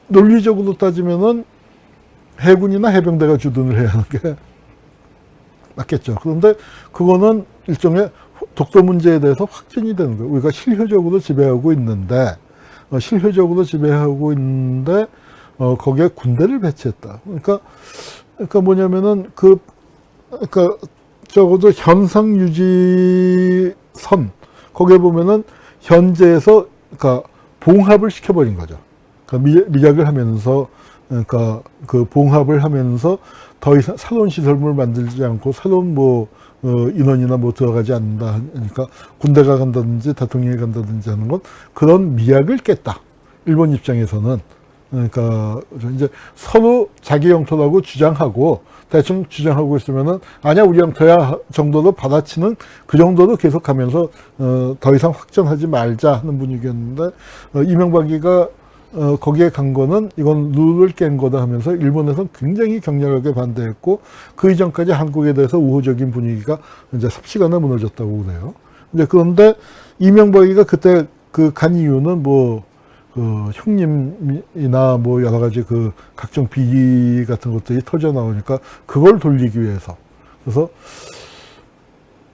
논리적으로 따지면은 해군이나 해병대가 주둔을 해야 하는 게 맞겠죠. 그런데 그거는 일종의 독도 문제에 대해서 확진이 되는 거예요. 우리가 실효적으로 지배하고 있는데, 거기에 군대를 배치했다. 그러니까 뭐냐면은 그러니까 적어도 현상 유지선, 거기에 보면은 현재에서 그러니까 봉합을 시켜버린 거죠. 그러니까 미략을 하면서, 그러니까 그 봉합을 하면서 더 이상 새로운 시설물을 만들지 않고 새로운 인원이나 들어가지 않는다. 그러니까 군대가 간다든지 대통령이 간다든지 하는 건 그런 미약을 깼다. 일본 입장에서는. 그러니까 이제 서로 자기 영토라고 대충 주장하고 있으면은 아니야 우리 영토야 정도로 받아치는 그 정도로 계속하면서 더 이상 확전하지 말자 하는 분위기였는데, 이명박이가 거기에 간 거는 이건 룰을 깬 거다 하면서 일본에서는 굉장히 격렬하게 반대했고, 그 이전까지 한국에 대해서 우호적인 분위기가 이제 삽시간에 무너졌다고 그래요. 이제 그런데 이명박이가 그때 간 이유는 형님이나 여러 가지 각종 비리 같은 것들이 터져 나오니까 그걸 돌리기 위해서. 그래서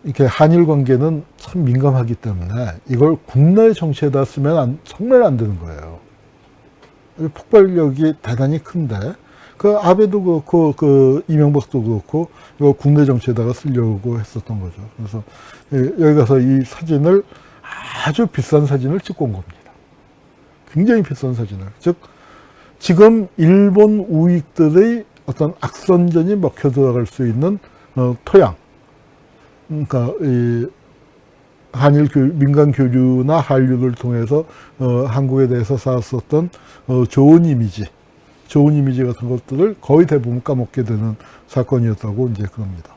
이렇게 한일 관계는 참 민감하기 때문에 이걸 국내 정치에다 쓰면 정말 안 되는 거예요. 폭발력이 대단히 큰데, 아베도 그렇고, 이명박도 그렇고, 이거 국내 정치에다가 쓰려고 했었던 거죠. 그래서, 여기 가서 이 사진을, 아주 비싼 사진을 찍고 온 겁니다. 굉장히 비싼 사진을. 즉, 지금 일본 우익들의 어떤 악선전이 먹혀 들어갈 수 있는, 토양. 그러니까, 한일 민간 교류나 한류를 통해서 한국에 대해서 쌓았었던 좋은 이미지 같은 것들을 거의 대부분 까먹게 되는 사건이었다고 이제 그럽니다.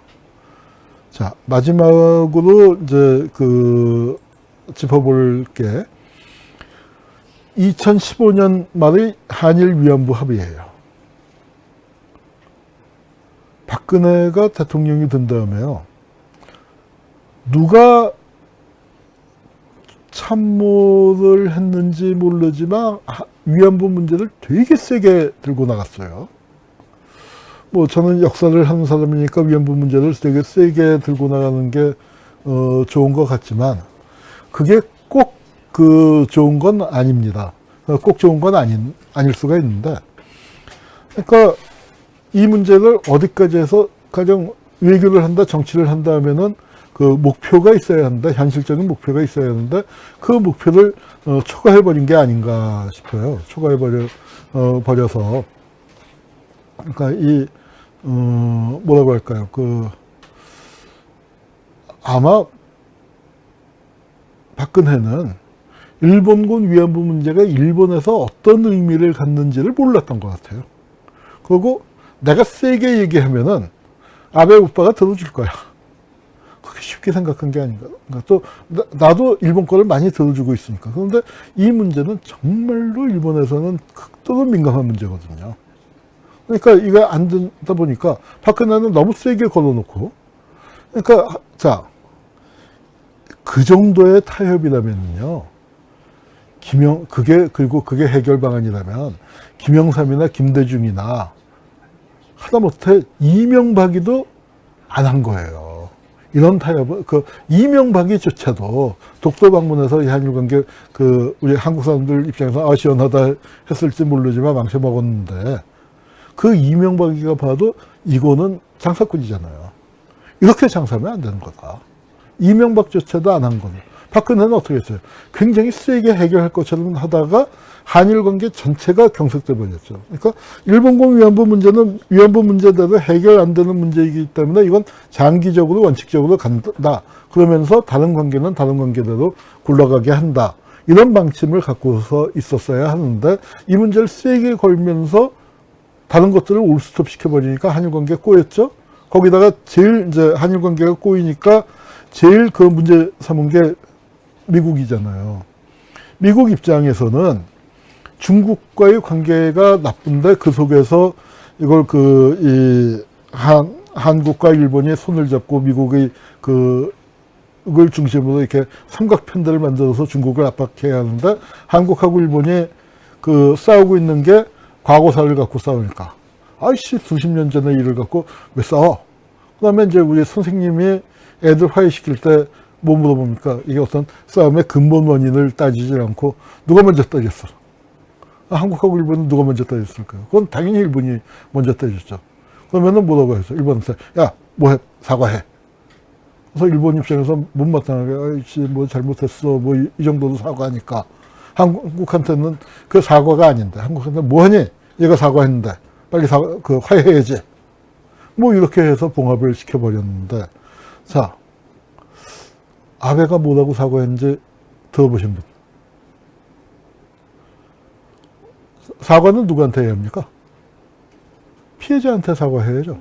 자, 마지막으로 이제 그 짚어볼 게 2015년 말의 한일 위안부 합의예요. 박근혜가 대통령이 된 다음에요. 누가 참모를 했는지 모르지만 위안부 문제를 되게 세게 들고 나갔어요. 뭐 저는 역사를 하는 사람이니까 위안부 문제를 되게 세게 들고 나가는 게 좋은 것 같지만 그게 꼭 그 좋은 건 아닙니다. 꼭 좋은 건 아닐 수가 있는데, 그러니까 이 문제를 어디까지 해서 가령 외교를 한다, 정치를 한다 하면은 그 목표가 있어야 한다, 현실적인 목표가 있어야 하는데 그 목표를 초과해버린 게 아닌가 싶어요. 버려서 그러니까 이 뭐라고 할까요? 그 아마 박근혜는 일본군 위안부 문제가 일본에서 어떤 의미를 갖는지를 몰랐던 것 같아요. 그리고 내가 세게 얘기하면은 아베 오빠가 들어줄 거야. 그렇게 쉽게 생각한 게 아닌가. 그러니까 또 나도 일본 거를 많이 들어주고 있으니까. 그런데 이 문제는 정말로 일본에서는 극도로 민감한 문제거든요. 그러니까 이거 안 된다 보니까 박근혜는 너무 세게 걸어놓고, 그러니까 자, 그 정도의 타협이라면요. 그리고 그게 해결 방안이라면 김영삼이나 김대중이나 하다못해 이명박이도 안 한 거예요. 이런 타협을, 이명박이조차도 독도 방문해서 이 한일 관계, 우리 한국 사람들 입장에서 시원하다 했을지 모르지만 망쳐먹었는데, 그 이명박이가 봐도 이거는 장사꾼이잖아요. 이렇게 장사하면 안 되는 거다. 이명박조차도 안 한 거는. 박근혜는 어떻게 했어요? 굉장히 세게 해결할 것처럼 하다가 한일 관계 전체가 경색돼 버렸죠. 그러니까 일본군 위안부 문제는 위안부 문제대로 해결 안 되는 문제이기 때문에 이건 장기적으로 원칙적으로 간다. 그러면서 다른 관계는 다른 관계대로 굴러가게 한다. 이런 방침을 갖고서 있었어야 하는데 이 문제를 세게 걸면서 다른 것들을 올스톱 시켜버리니까 한일 관계가 꼬였죠. 거기다가 제일 이제 한일 관계가 꼬이니까 제일 그 문제 삼은 게 미국이잖아요. 미국 입장에서는 중국과의 관계가 나쁜데 그 속에서 이걸 한국과 일본이 손을 잡고 미국의 그걸 중심으로 이렇게 삼각편대를 만들어서 중국을 압박해야 하는데 한국하고 일본이 싸우고 있는 게 과거사를 갖고 싸우니까 아이씨 수십 년 전의 일을 갖고 왜 싸워? 그 다음에 이제 우리 선생님이 애들 화해시킬 때 뭐 물어봅니까? 이게 어떤 싸움의 근본 원인을 따지지 않고 누가 먼저 때렸어? 한국하고 일본은 누가 먼저 때렸을까요? 그건 당연히 일본이 먼저 때렸죠. 그러면은 뭐라고 했어? 일본한테 야 뭐해? 사과해. 그래서 일본 입장에서 못마땅하게 아이씨 뭐 잘못했어 뭐 이 정도도 사과하니까 한국한테는 그 사과가 아닌데 한국한테 뭐하니? 얘가 사과했는데 빨리 화해해야지. 뭐 이렇게 해서 봉합을 시켜버렸는데 자. 아베가 뭐라고 사과했는지 들어보신 분? 사과는 누구한테 해야 합니까? 피해자한테 사과해야죠.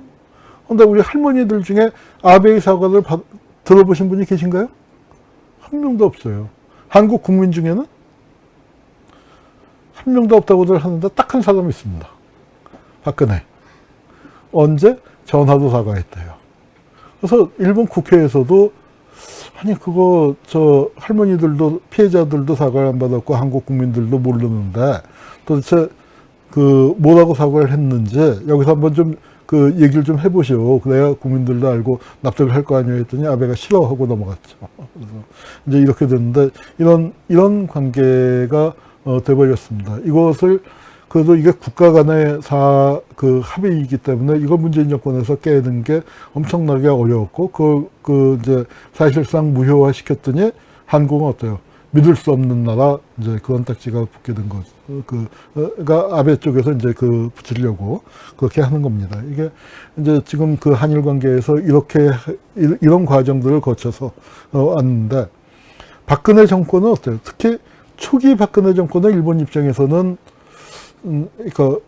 그런데 우리 할머니들 중에 아베의 사과를 들어보신 분이 계신가요? 한 명도 없어요. 한국 국민 중에는 한 명도 없다고들 하는데 딱 한 사람이 있습니다. 박근혜. 언제? 전화도 사과했대요. 그래서 일본 국회에서도 아니 할머니들도 피해자들도 사과를 안 받았고 한국 국민들도 모르는데 도대체 뭐라고 사과를 했는지 여기서 한번 좀 얘기를 좀 해보시오. 그래야 국민들도 알고 납득을 할 거 아니에요 했더니 아베가 싫어하고 넘어갔죠. 그래서 이제 이렇게 됐는데 이런 관계가 돼버렸습니다. 이것을 그래도 이게 국가 간의 합의이기 때문에 이걸 문재인 정권에서 깨는 게 엄청나게 어려웠고, 이제 사실상 무효화 시켰더니 한국은 어때요? 믿을 수 없는 나라, 이제 그런 딱지가 붙게 된 거죠. 그러니까 아베 쪽에서 이제 붙이려고 그렇게 하는 겁니다. 이게 이제 지금 한일 관계에서 이런 과정들을 거쳐서 왔는데, 박근혜 정권은 어때요? 특히 초기 박근혜 정권은 일본 입장에서는 그러니까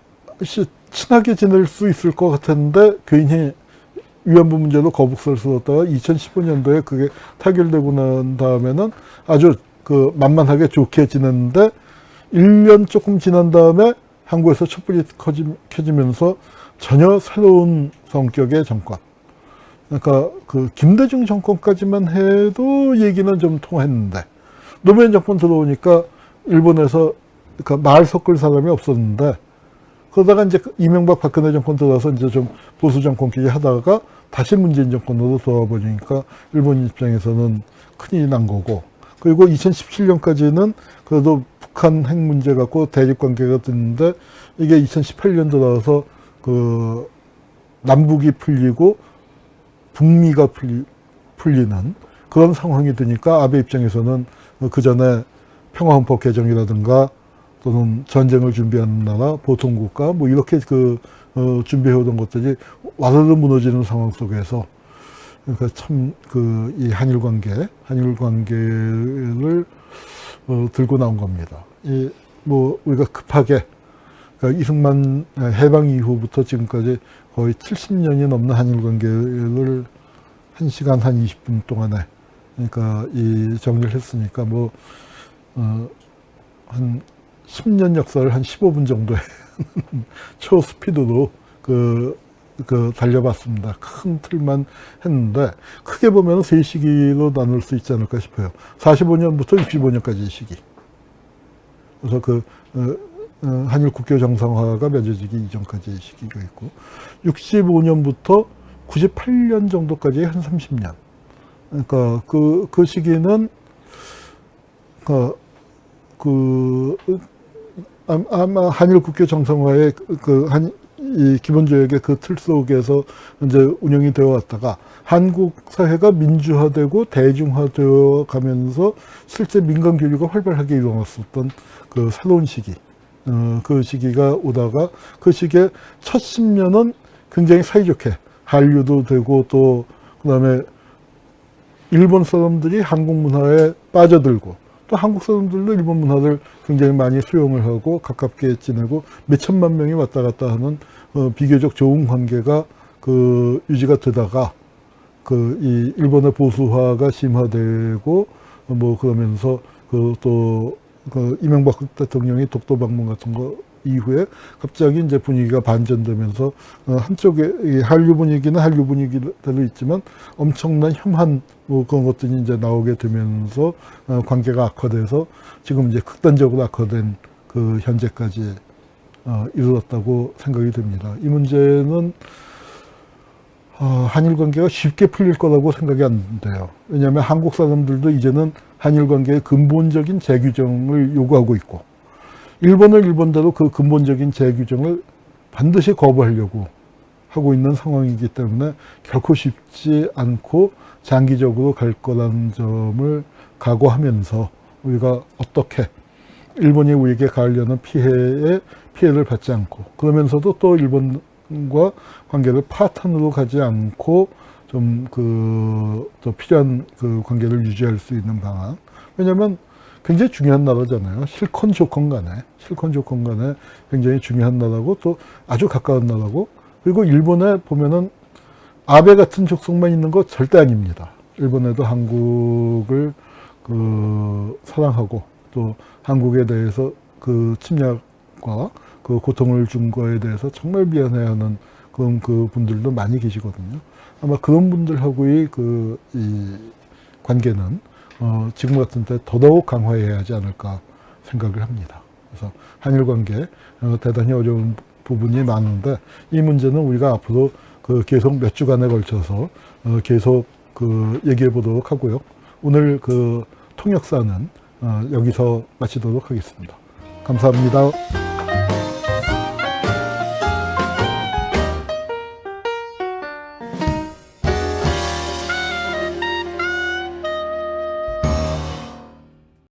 친하게 지낼 수 있을 것 같았는데 괜히 위안부 문제도 거북선을 썼다가 2015년도에 그게 타결되고 난 다음에는 아주 그 만만하게 좋게 지냈는데 1년 조금 지난 다음에 한국에서 촛불이 켜지면서 전혀 새로운 성격의 정권. 그러니까 그 김대중 정권까지만 해도 얘기는 좀 통했는데 노무현 정권 들어오니까 일본에서 그러니까 말 섞을 사람이 없었는데 그러다가 이제 이명박 박근혜 정권 들어와서 이제 좀 보수 정권끼리 하다가 다시 문재인 정권으로 돌아와 보니까 일본 입장에서는 큰일이 난 거고 그리고 2017년까지는 그래도 북한 핵 문제 갖고 대립 관계가 됐는데 이게 2018년 들어와서 그 남북이 풀리고 북미가 풀리는 그런 상황이 되니까 아베 입장에서는 그 전에 평화헌법 개정이라든가 또는 전쟁을 준비하는 나라, 보통국가, 뭐 이렇게 준비해오던 것들이 와르르 무너지는 상황 속에서 그러니까 참 이 한일 관계를 들고 나온 겁니다. 뭐 우리가 급하게 그러니까 이승만 해방 이후부터 지금까지 거의 70년이 넘는 한일 관계를 1시간 한 20분 동안에 그러니까 이 정리를 했으니까 뭐 한 10년 역사를 한 15분 정도의 초스피드로 달려봤습니다. 큰 틀만 했는데 크게 보면 세 시기로 나눌 수 있지 않을까 싶어요. 45년부터 65년까지의 시기. 그래서 한일 국교 정상화가 맺어지기 이전까지의 시기가 있고 65년부터 98년 정도까지의 한 30년. 그러니까 그 시기는 아마 한일 국교 정상화의 이 기본조약의 그 틀 속에서 이제 운영이 되어 왔다가 한국 사회가 민주화되고 대중화되어 가면서 실제 민간 교류가 활발하게 일어났었던 그 새로운 시기. 그 시기가 오다가 그 시기에 첫 10년은 굉장히 사이좋게 한류도 되고 또 그다음에 일본 사람들이 한국 문화에 빠져들고 또 한국 사람들도 일본 문화를 굉장히 많이 수용을 하고 가깝게 지내고 몇천만 명이 왔다 갔다 하는 비교적 좋은 관계가 유지가 되다가 이 일본의 보수화가 심화되고 뭐 그러면서 또 이명박 대통령이 독도 방문 같은 거 이후에 갑자기 이제 분위기가 반전되면서 한쪽에 한류 분위기는 한류 분위기대로 있지만 엄청난 혐한 뭐 그런 것들이 이제 나오게 되면서 관계가 악화돼서 지금 이제 극단적으로 악화된 현재까지 이르렀다고 생각이 됩니다. 이 문제는 한일 관계가 쉽게 풀릴 거라고 생각이 안 돼요. 왜냐하면 한국 사람들도 이제는 한일 관계의 근본적인 재규정을 요구하고 있고 일본은 일본대로 그 근본적인 재규정을 반드시 거부하려고 하고 있는 상황이기 때문에 결코 쉽지 않고 장기적으로 갈 거라는 점을 각오하면서 우리가 어떻게 일본이 우리에게 가하려는 피해를 받지 않고 그러면서도 또 일본과 관계를 파탄으로 가지 않고 좀 또 필요한 관계를 유지할 수 있는 방안. 왜냐하면 굉장히 중요한 나라잖아요. 실컷 좋건 간에 굉장히 중요한 나라고 또 아주 가까운 나라고 그리고 일본에 보면은 아베 같은 족속만 있는 거 절대 아닙니다. 일본에도 한국을 사랑하고 또 한국에 대해서 침략과 고통을 준 거에 대해서 정말 미안해하는 그런 분들도 많이 계시거든요. 아마 그런 분들하고의 이 관계는 지금 같은 때 더더욱 강화해야 하지 않을까 생각을 합니다. 그래서 한일 관계 대단히 어려운 부분이 많은데 이 문제는 우리가 앞으로 계속 몇 주간에 걸쳐서 계속 얘기해 보도록 하고요. 오늘 통역사는 여기서 마치도록 하겠습니다. 감사합니다.